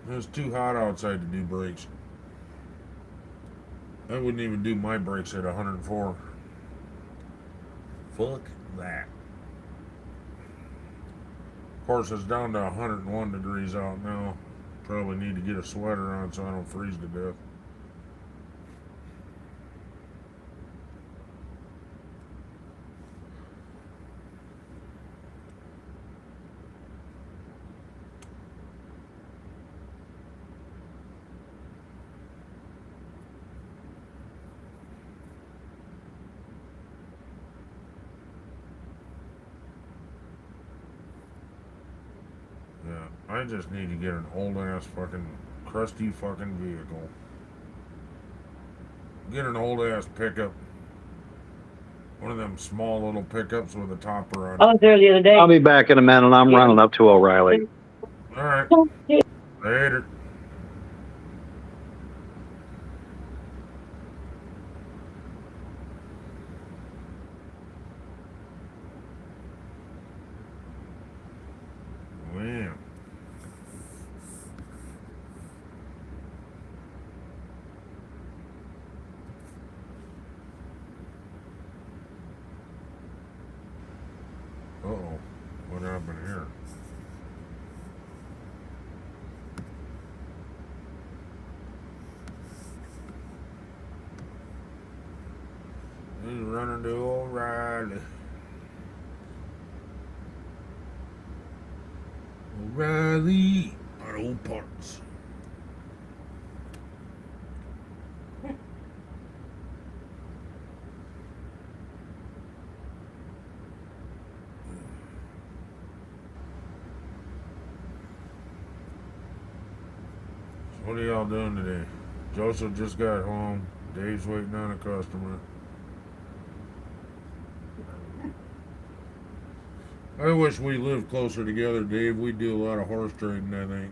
It's too hot outside to do brakes. I wouldn't even do my brakes at 104. Fuck that. Of course, it's down to 101 degrees out now. Probably need to get a sweater on so I don't freeze to death. I just need to get an old ass fucking crusty fucking vehicle. Get an old ass pickup. One of them small little pickups with a topper on it. I was there the other day. I'll be back in a minute. I'm running up to O'Reilly. Alright. Later. Man. running to O'Reilly. O'Reilly Auto Parts. What are y'all doing today? Joseph just got home. Dave's waiting on a customer. I wish we lived closer together, Dave. We'd do a lot of horse trading, I think.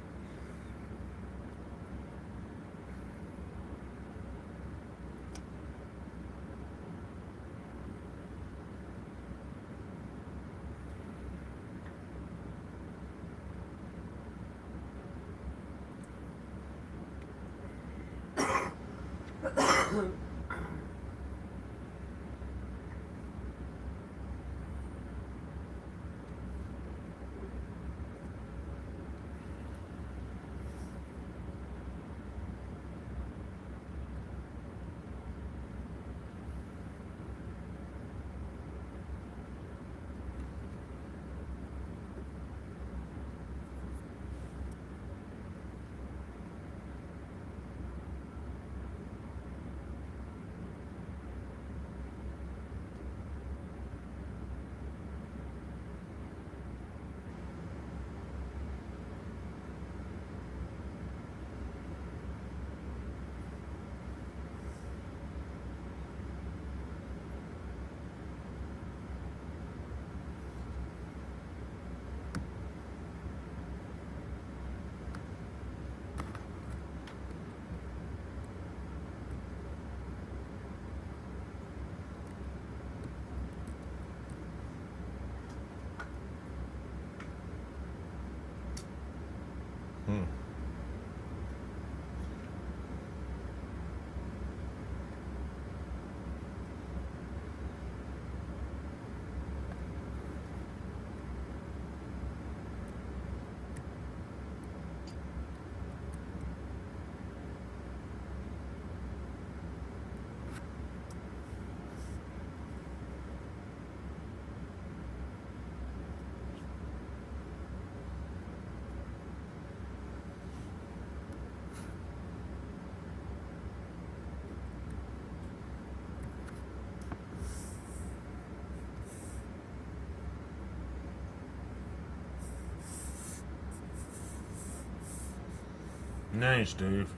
Nice, Dave.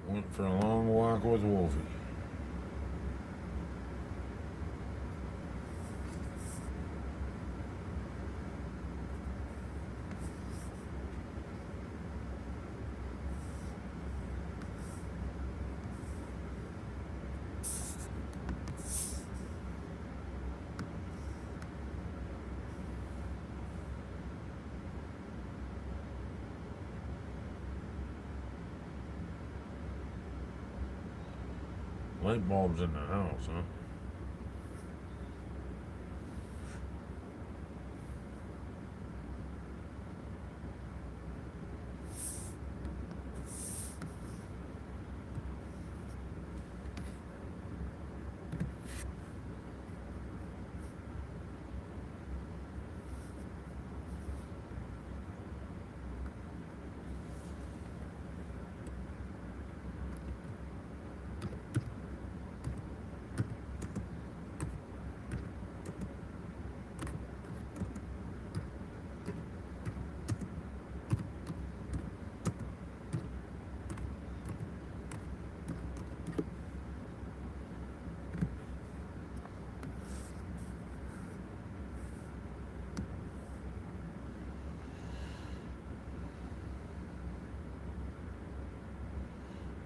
Went for a long walk with Wolfie. Light bulbs in the house, huh?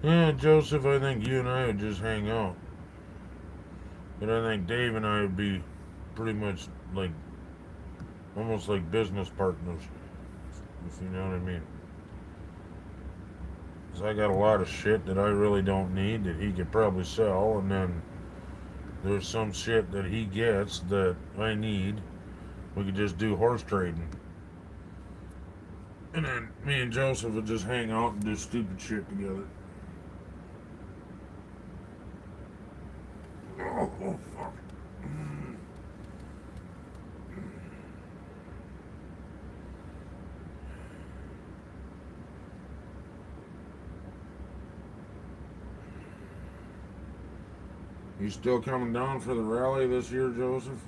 Yeah, Joseph, I think you and I would just hang out. But I think Dave and I would be pretty much like, almost like business partners, if you know what I mean. Because I got a lot of shit that I really don't need that he could probably sell, and then there's some shit that he gets that I need. We could just do horse trading. And then me and Joseph would just hang out and do stupid shit together. Oh fuck. You still coming down for the rally this year, Joseph?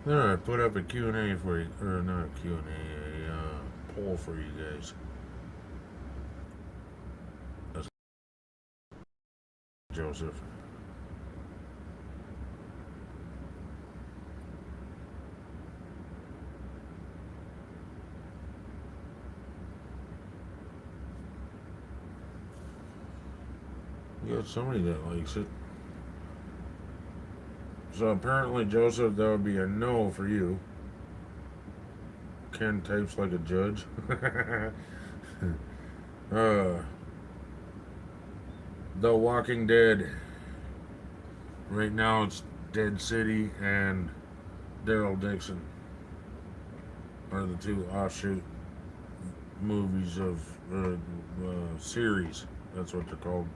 There, I put up a Q&A for you, or not a Q&A, a poll for you guys. That's Joseph. You got somebody that likes it. So apparently, Joseph, that would be a no for you. Ken types like a judge. The Walking Dead. Right now it's Dead City and Daryl Dixon are the two offshoot movies of series. That's what they're called.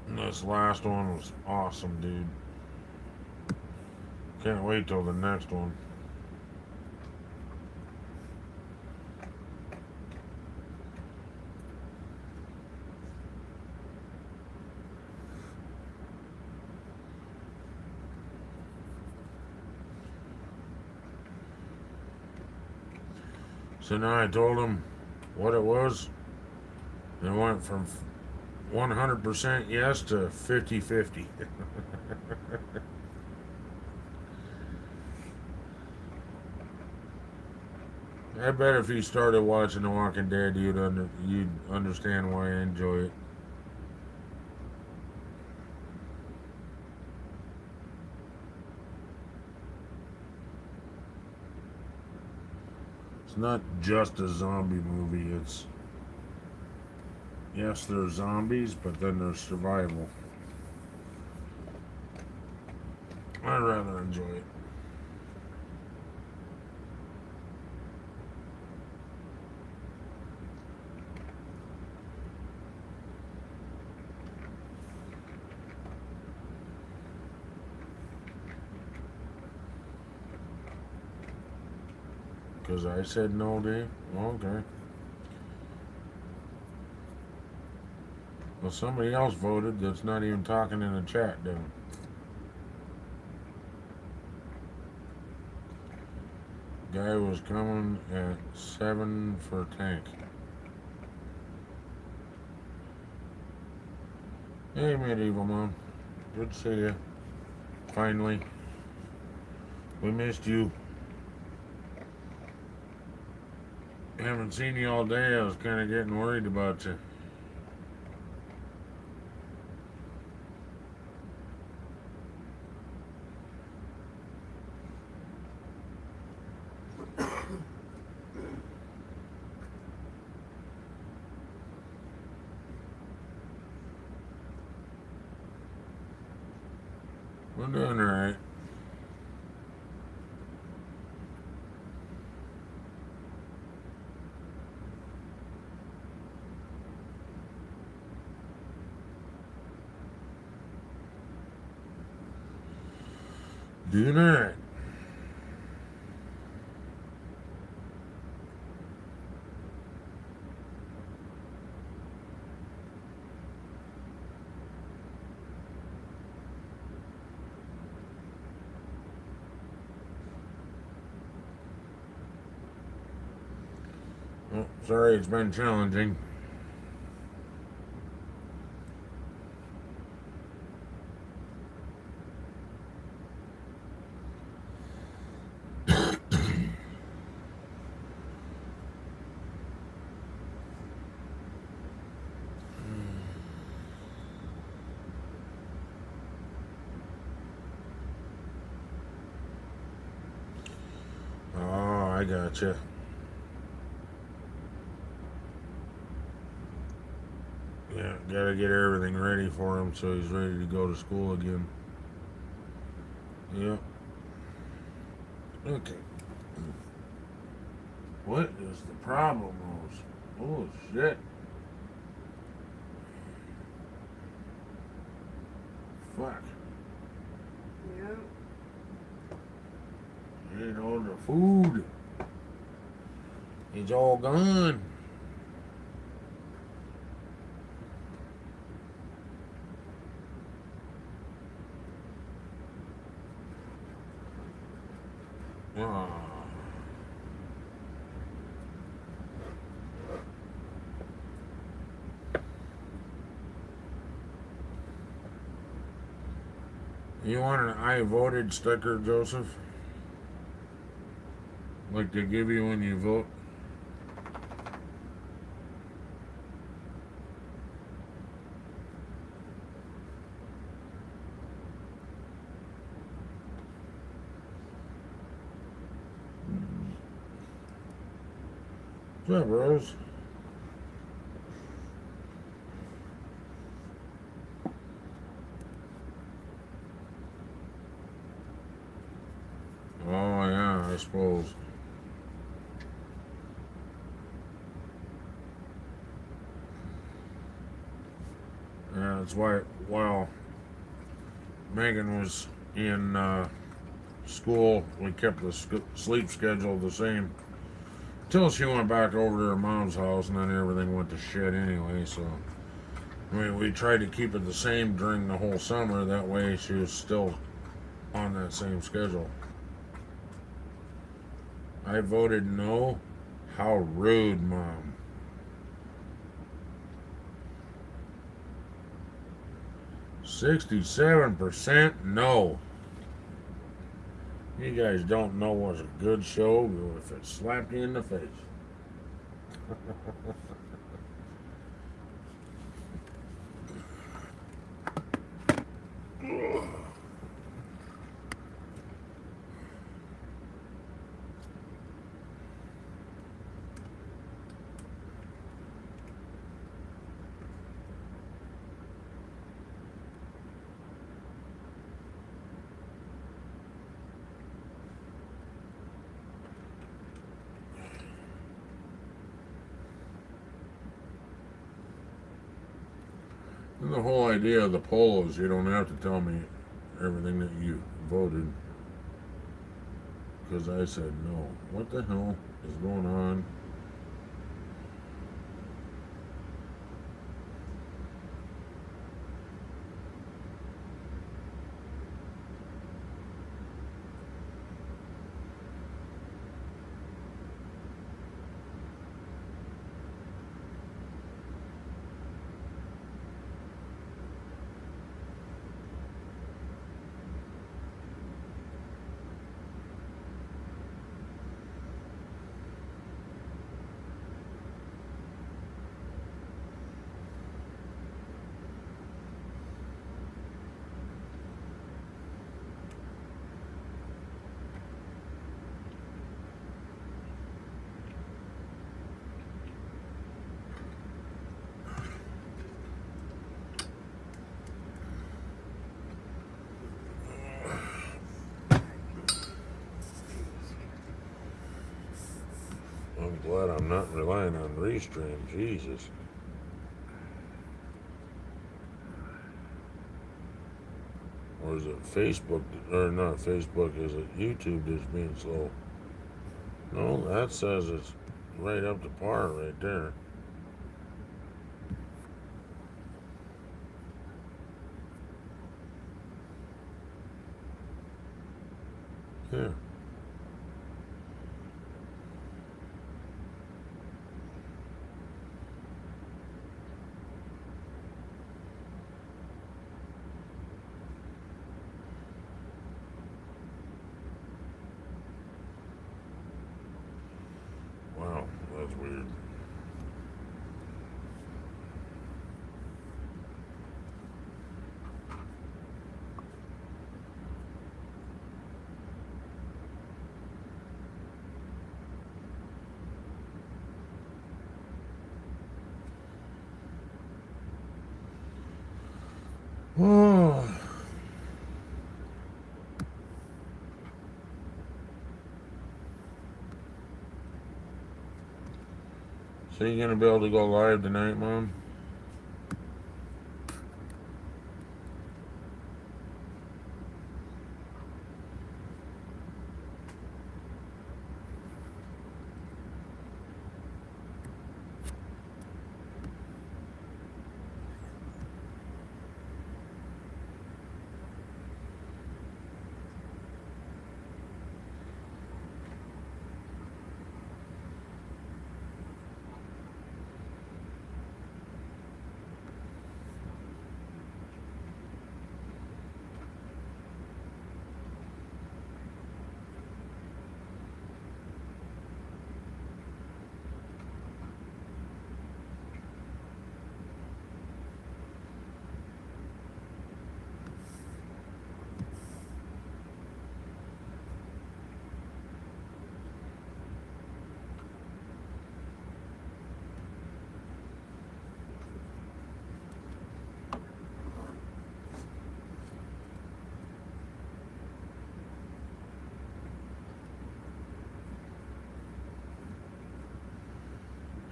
And this last one was awesome, dude. Can't wait till the next one. So now I told him what it was. It went from 100% yes to 50-50. I bet if you started watching The Walking Dead, you'd understand why I enjoy it. It's not just a zombie movie. It's yes, there's zombies, but then there's survival. I'd rather enjoy it. Because I said no, Dave? Okay. Well, somebody else voted that's not even talking in the chat, then. Guy was coming at 7 for tank. Hey, Medieval Mom. Good to see you. Finally. We missed you. Haven't seen you all day. I was kind of getting worried about you. We're doing alright. Doing alright. Oh, sorry, it's been challenging. Oh, I gotcha. Yeah, gotta get everything ready for him so he's ready to go to school again. Yep. Okay. What is the problem, Rose? Oh, shit. Fuck. Yep. Ain't all the food. It's all gone. Ah. You want an I voted sticker, Joseph? Like they give you when you vote? What's up, Rose? Oh, yeah, I suppose. Yeah, that's why, while Megan was in school, we kept the sleep schedule the same until she went back over to her mom's house, and then everything went to shit anyway. So we tried to keep it the same during the whole summer. That way she was still on that same schedule. I voted no. How rude, Mom. 67% no. You guys don't know what's a good show if it slapped you in the face. And the whole idea of the poll is you don't have to tell me everything that you voted. Because I said no. What the hell is going on? I'm glad I'm not relying on Restream. Jesus. Or is it Facebook, or not Facebook, is it YouTube that's being slow? No, that says it's right up to par right there. Yeah. Wow, that's weird. Oh. So you gonna be able to go live tonight, Mom?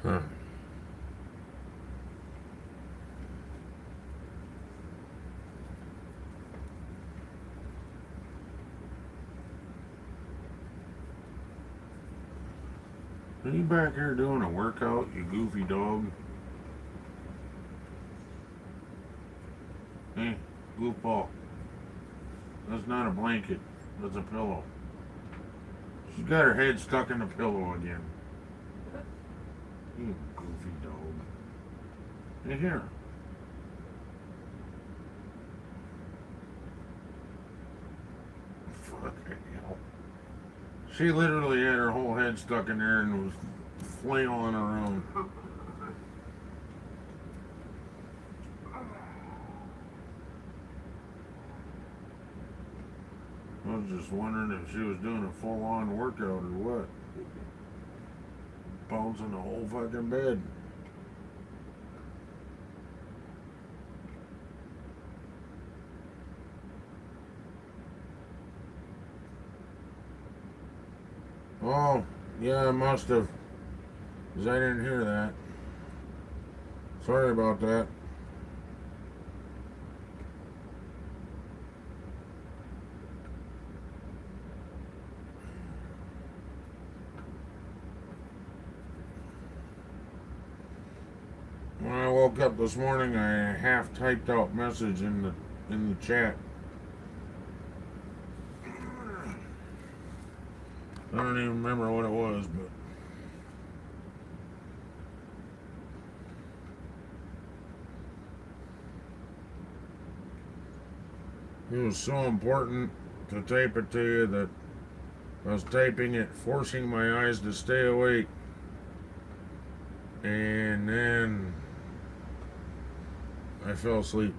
Huh. Are you back here doing a workout, you goofy dog? Hey, goofball. That's not a blanket. That's a pillow. She's got her head stuck in the pillow again. You goofy dog. Hey, here. Fucking hell. She literally had her whole head stuck in there and was flailing around. I was just wondering if she was doing a full-on workout or what. Bouncing the whole fucking bed. Oh, yeah, I must have. 'Cause I didn't hear that. Sorry about that. When I woke up this morning, I half typed out message in the chat. I don't even remember what it was, but it was so important to tape it to you that I was typing it, forcing my eyes to stay awake, and then I fell asleep.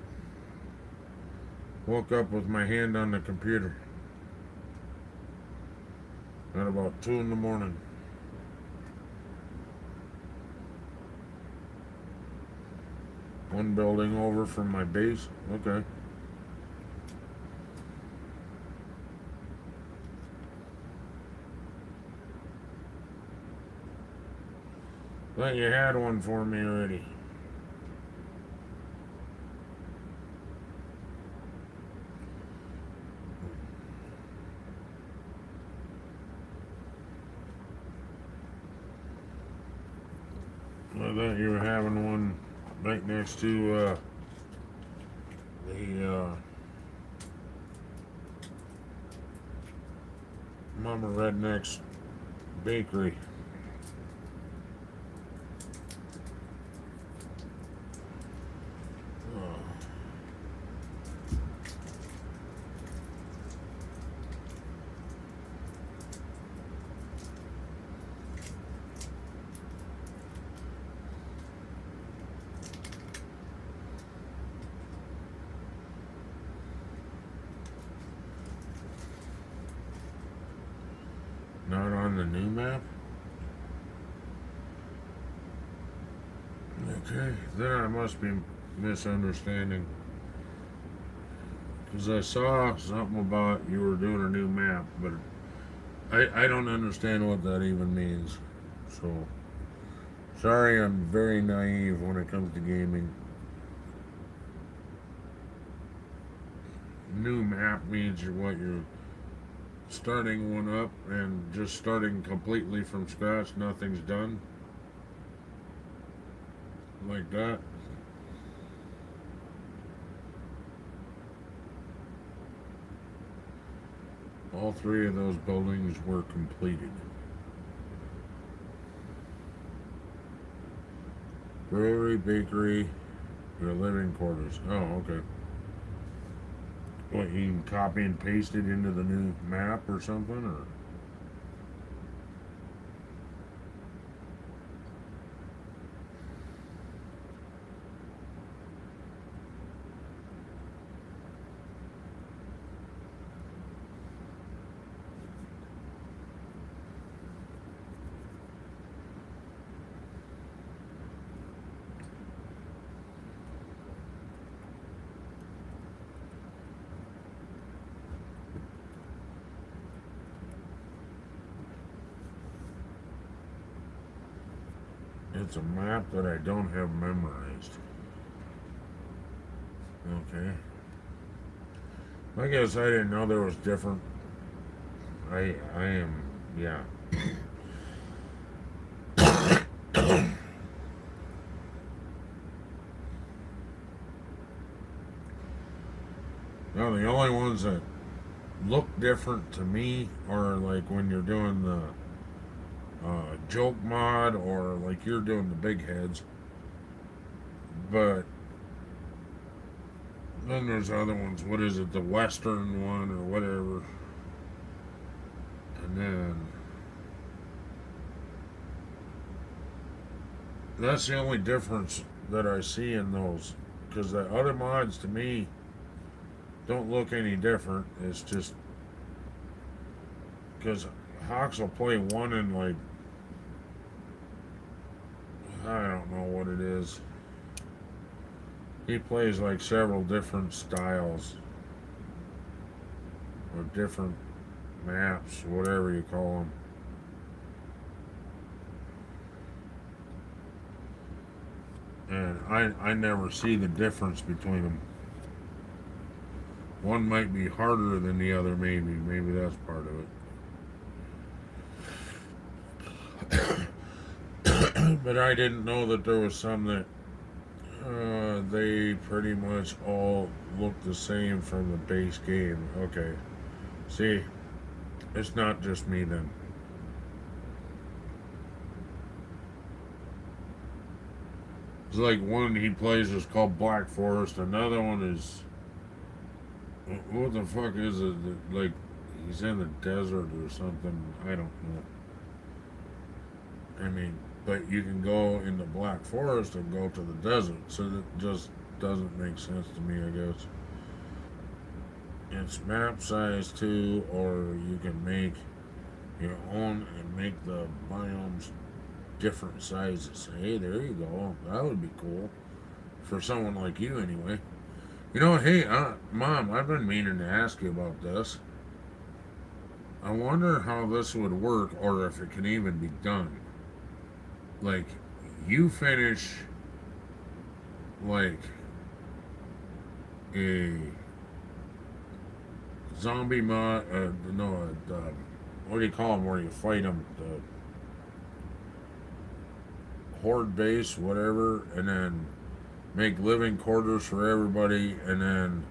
Woke up with my hand on the computer at about 2 in the morning. One building over from my base. Okay. Thought you had one for me already. I thought you were having one right next to the Mama Redneck's bakery. Not on the new map? Okay, then I must be misunderstanding. Because I saw something about you were doing a new map, but I don't understand what that even means. So, sorry, I'm very naive when it comes to gaming. New map means you're starting one up and just starting completely from scratch, nothing's done. Like that. All 3 of those buildings were completed. Brewery, bakery, your living quarters. Oh, okay. What, you can copy and paste it into the new map or something, or? It's a map that I don't have memorized. Okay. I guess I didn't know there was different. I am, yeah. No, the only ones that look different to me are like when you're doing the joke mod, or like you're doing the big heads. But then there's other ones. What is it? The Western one or whatever. And then that's the only difference that I see in those. Because the other mods to me don't look any different. It's just because Hawks will play one in like, I don't know what it is. He plays like several different styles or different maps, whatever you call them. And I never see the difference between them. One might be harder than the other, maybe. Maybe that's part of it. But I didn't know that there was some that they pretty much all look the same from the base game. Okay. See, it's not just me then. It's like one he plays is called Black Forest. Another one is, what the fuck is it? Like he's in the desert or something. I don't know. I mean, but you can go in the Black Forest and go to the desert, so that just doesn't make sense to me, I guess. It's map size too, or you can make your own and make the biomes different sizes. Hey, there you go. That would be cool for someone like you, anyway. You know, hey, Mom, I've been meaning to ask you about this. I wonder how this would work, or if it can even be done. Like, you finish like a zombie mod, what do you call them where you fight them? The horde base, whatever, and then make living quarters for everybody, and then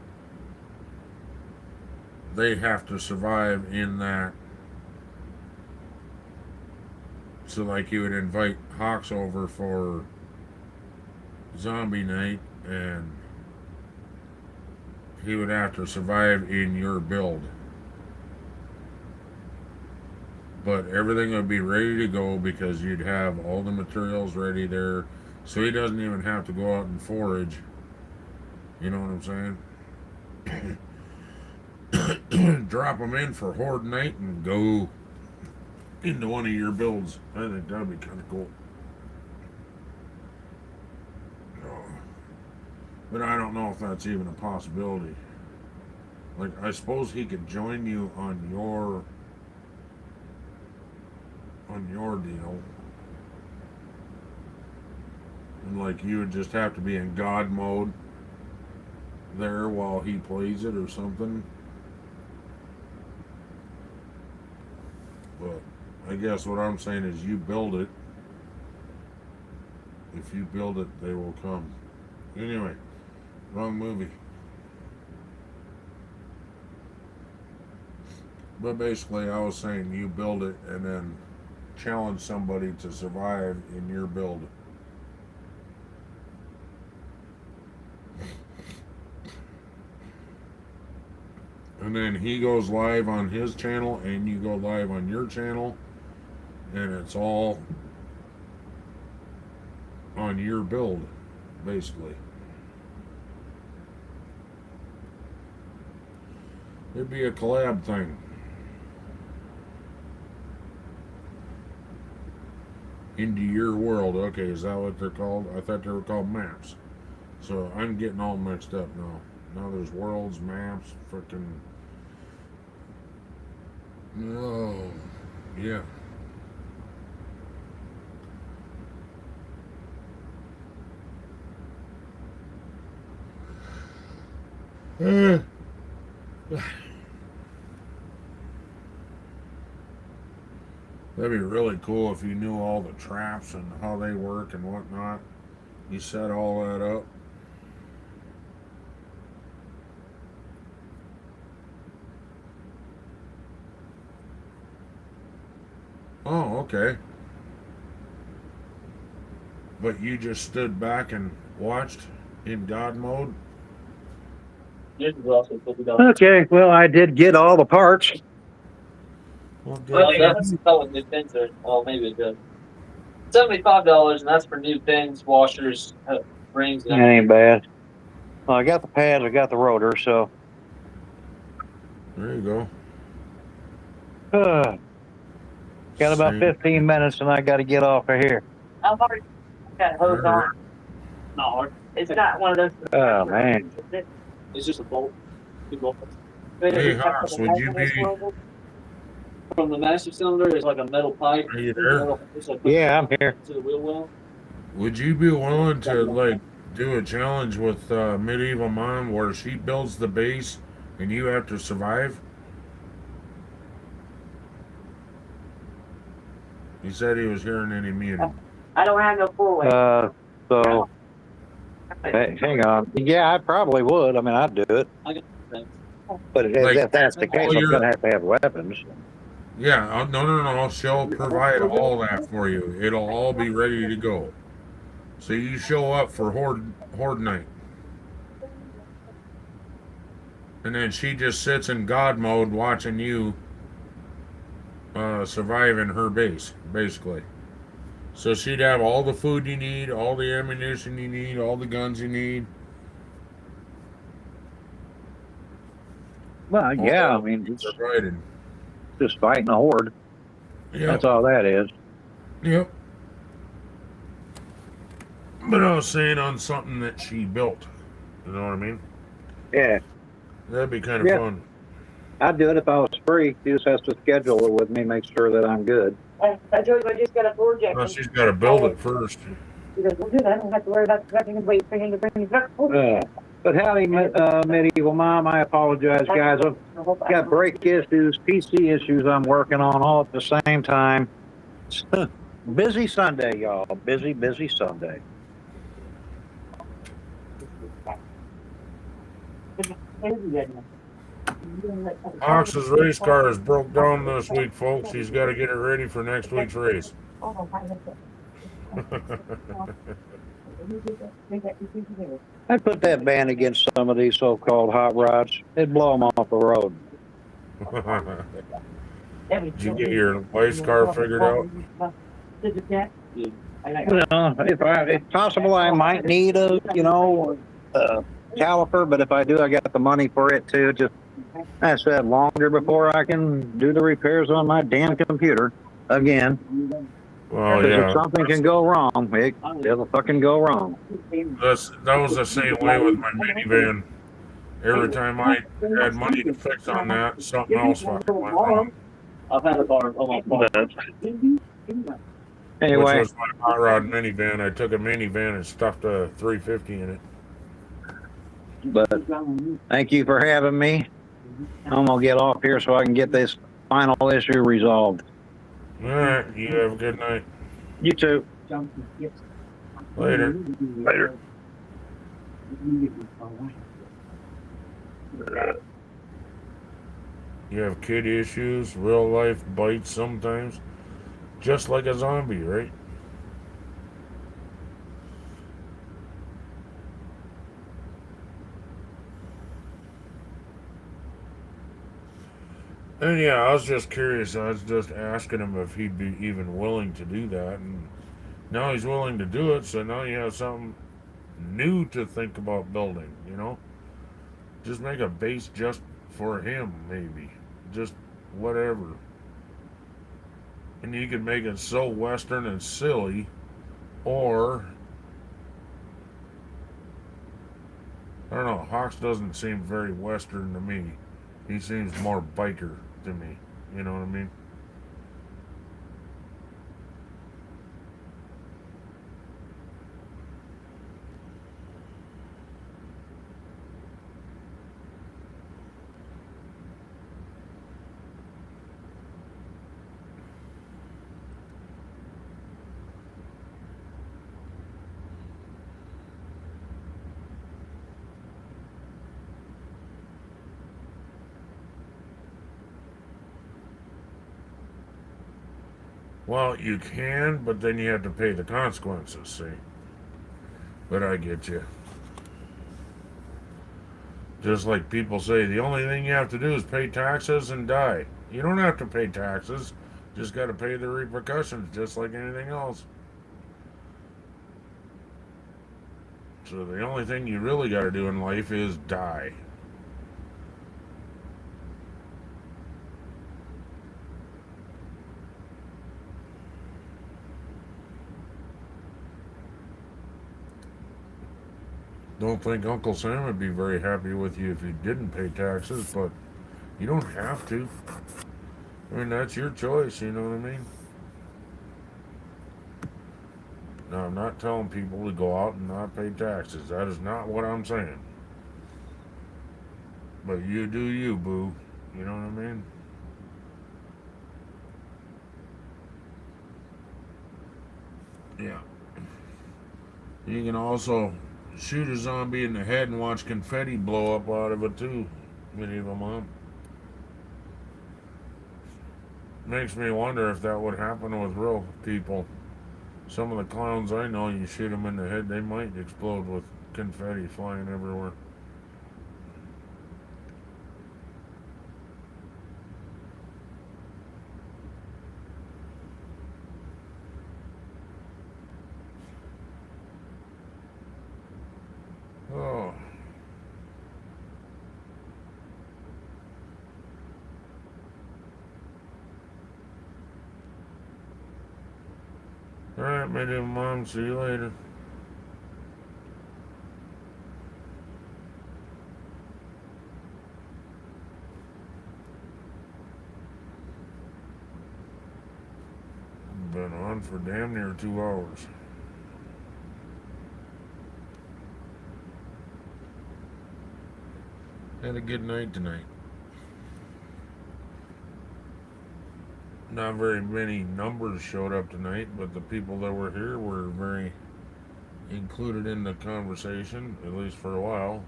they have to survive in that. So, like, you would invite Hawks over for zombie night, and he would have to survive in your build. But everything would be ready to go because you'd have all the materials ready there. So he doesn't even have to go out and forage. You know what I'm saying? Drop them in for Horde Night and go into one of your builds. I think that'd be kind of cool. But I don't know if that's even a possibility. Like, I suppose he could join you on your deal. And like, you would just have to be in God mode there while he plays it or something. But I guess what I'm saying is you build it. If you build it, they will come. Anyway, wrong movie. But basically, I was saying you build it and then challenge somebody to survive in your build. And then he goes live on his channel and you go live on your channel, and it's all on your build, basically. It'd be a collab thing. Into your world. Okay, is that what they're called? I thought they were called maps. So I'm getting all mixed up now. Now there's worlds, maps, freaking. Oh, yeah. That'd be really cool if you knew all the traps and how they work and whatnot. You set all that up. Oh, okay. But you just stood back and watched in God mode? Yours is also $50. Okay, well, I did get all the parts. Well, Well, good. that's how new pins are. Oh, maybe it's good. $75, and that's for new pins, washers, rings, That and ain't bad. Well, I got the pads, I got the rotor, so There you go. got about Same. 15 minutes and I got to get off of here. I've already got hose All right. on. No, it's not one of those. Oh, man. It's just a bolt. Two bolts. Hey, Haas, would you be? From the master cylinder is like a metal pipe. Are you there? It's like Yeah, I'm here. to the wheel well. Would you be willing to like do a challenge with Medieval Mom where she builds the base and you have to survive? He said he was hearing any muted. I don't have no full weight. So, hey, hang on. Yeah, I probably would. I mean, I'd do it. But Like, if that's the case, all I'm your- going to have weapons. Yeah, no. She'll provide all that for you. It'll all be ready to go. So you show up for Horde Night. And then she just sits in God mode watching you survive in her base, basically. So she'd have all the food you need, all the ammunition you need, all the guns you need. Well, yeah, I mean, it's Provided. just fighting a horde. Yep. That's all that is. Yep. But I was saying on something that she built. You know what I mean? Yeah, That'd be kind of Yeah. fun. I'd do it if I was free. He just has to schedule it with me, make sure that I'm good. I told you I just got a project. Well, she's got to build it first. He goes, well, good, I don't have to worry about scratching and wait for him to bring his back. But howdy, Medieval Mom. I apologize, guys. I've got brake issues, PC issues I'm working on all at the same time. Busy Sunday, y'all. Busy Sunday. Ox's race car is broke down this week, folks. He's got to get it ready for next week's race. I'd put that ban against some of these so-called hot rods. It'd blow them off the road. Did you get your wife's car figured out? Well, if possible, I might need a, caliper, but if I do, I got the money for it too. Just, I said, longer before I can do the repairs on my damn computer again. Well, 'Cause yeah. if something can go wrong, it'll fucking go wrong. That was the same way with my minivan. Every time I had money to fix on that, something else fucking went wrong. I've had a car almost bought. Anyway, Which was my hot rod minivan. I took a minivan and stuffed a 350 in it. but thank you for having me. I'm gonna get off here so I can get this final issue resolved. All right, you have a good night. You too. Later. Later. You have kid issues, real life bites sometimes, just like a zombie, right? And yeah, I was just curious. I was just asking him if he'd be even willing to do that, and now he's willing to do it. So now you have something new to think about building. Just make a base just for him, maybe, just whatever. And you can make it so Western and silly, or I don't know. Hawks doesn't seem very Western to me. He seems more biker to me. You know what I mean? Well, you can, but then you have to pay the consequences, see? But I get you. Just like people say, the only thing you have to do is pay taxes and die. You don't have to pay taxes, just got to pay the repercussions, just like anything else. So the only thing you really got to do in life is die. Don't think Uncle Sam would be very happy with you if you didn't pay taxes, but you don't have to. I mean, that's your choice, you know what I mean? Now, I'm not telling people to go out and not pay taxes. That is not what I'm saying. But you do you, boo. You know what I mean? Yeah. You can also shoot a zombie in the head and watch confetti blow up out of it, too. Medieval mom. Makes me wonder if that would happen with real people. Some of the clowns I know, you shoot them in the head, they might explode with confetti flying everywhere. Oh. Alright, medieval mom, see you later. Been on for damn near 2 hours. Had a good night tonight. Not very many numbers showed up tonight, but the people that were here were very included in the conversation, at least for a while.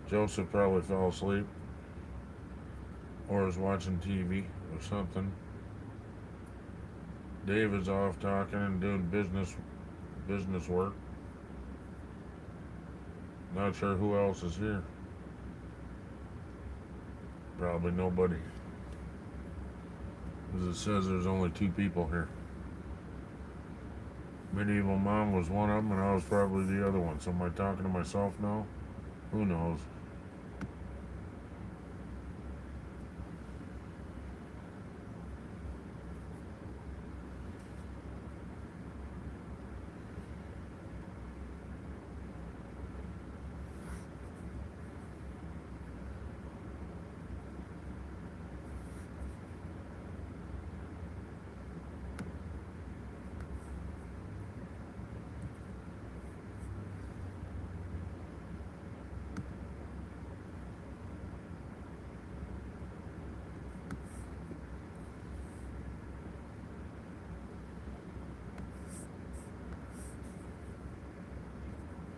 Joseph probably fell asleep or was watching TV or something. David's off talking and doing business work. Not sure who else is here. Probably nobody. As it says, there's only 2 people here. Medieval mom was one of them, and I was probably the other one. So am I talking to myself now? Who knows?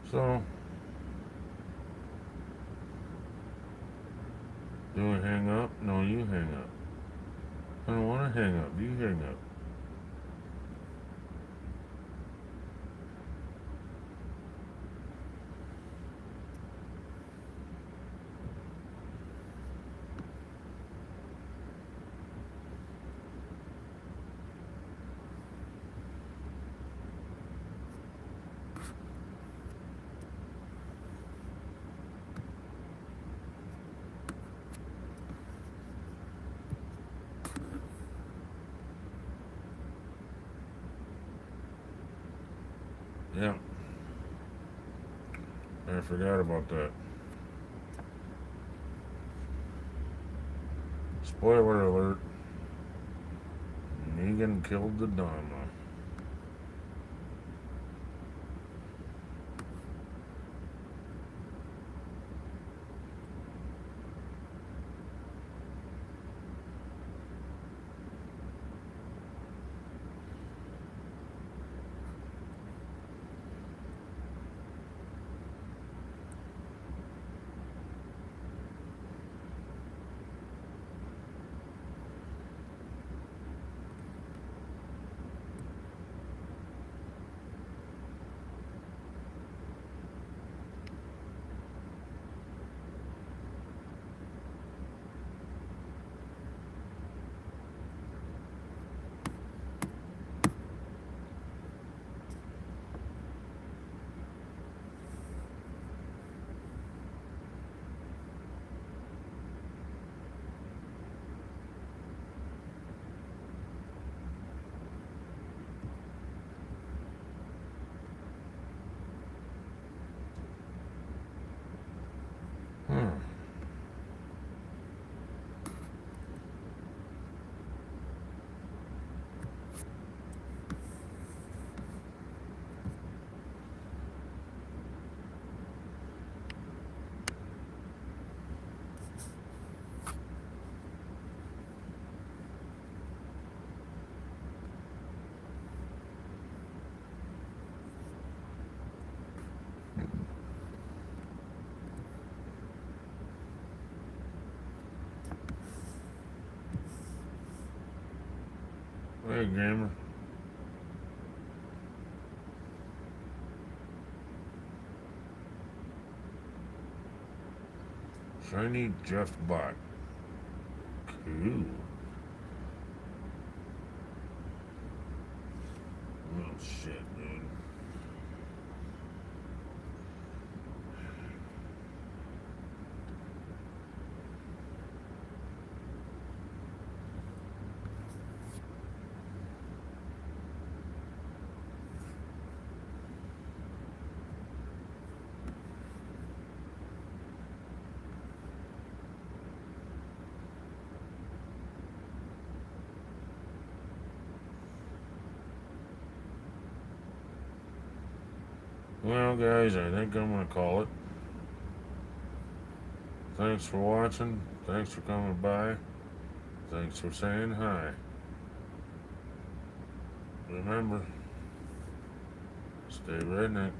So, do I hang up? No, you hang up. I don't want to hang up. You hang up. Yeah. I forgot about that. Spoiler alert. Negan killed the Donna. Hey, gamer. Shiny Jeff Bot. Cool. Oh shit, man. Well, guys, I think I'm gonna call it. Thanks for watching. Thanks for coming by. Thanks for saying hi. Remember, stay redneck.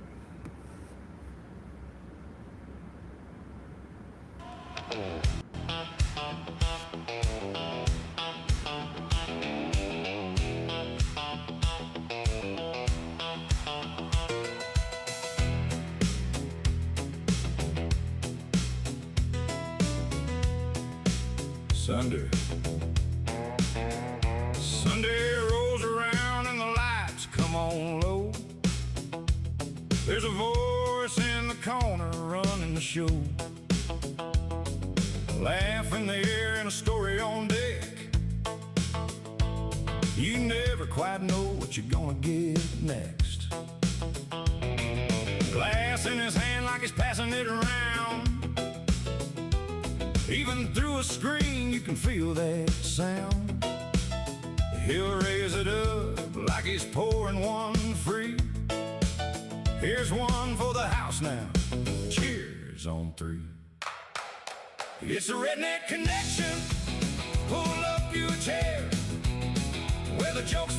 Sunday rolls around and the lights come on low. There's a voice in the corner running the show. Laugh in the air and a story on deck. You never quite know what you're gonna get next. Glass in his hand like he's passing it around. Even through a screen you can feel that sound. He'll raise it up like he's pouring one free. Here's one for the house now. Cheers on 3. It's a redneck connection. Pull up your chair where the jokes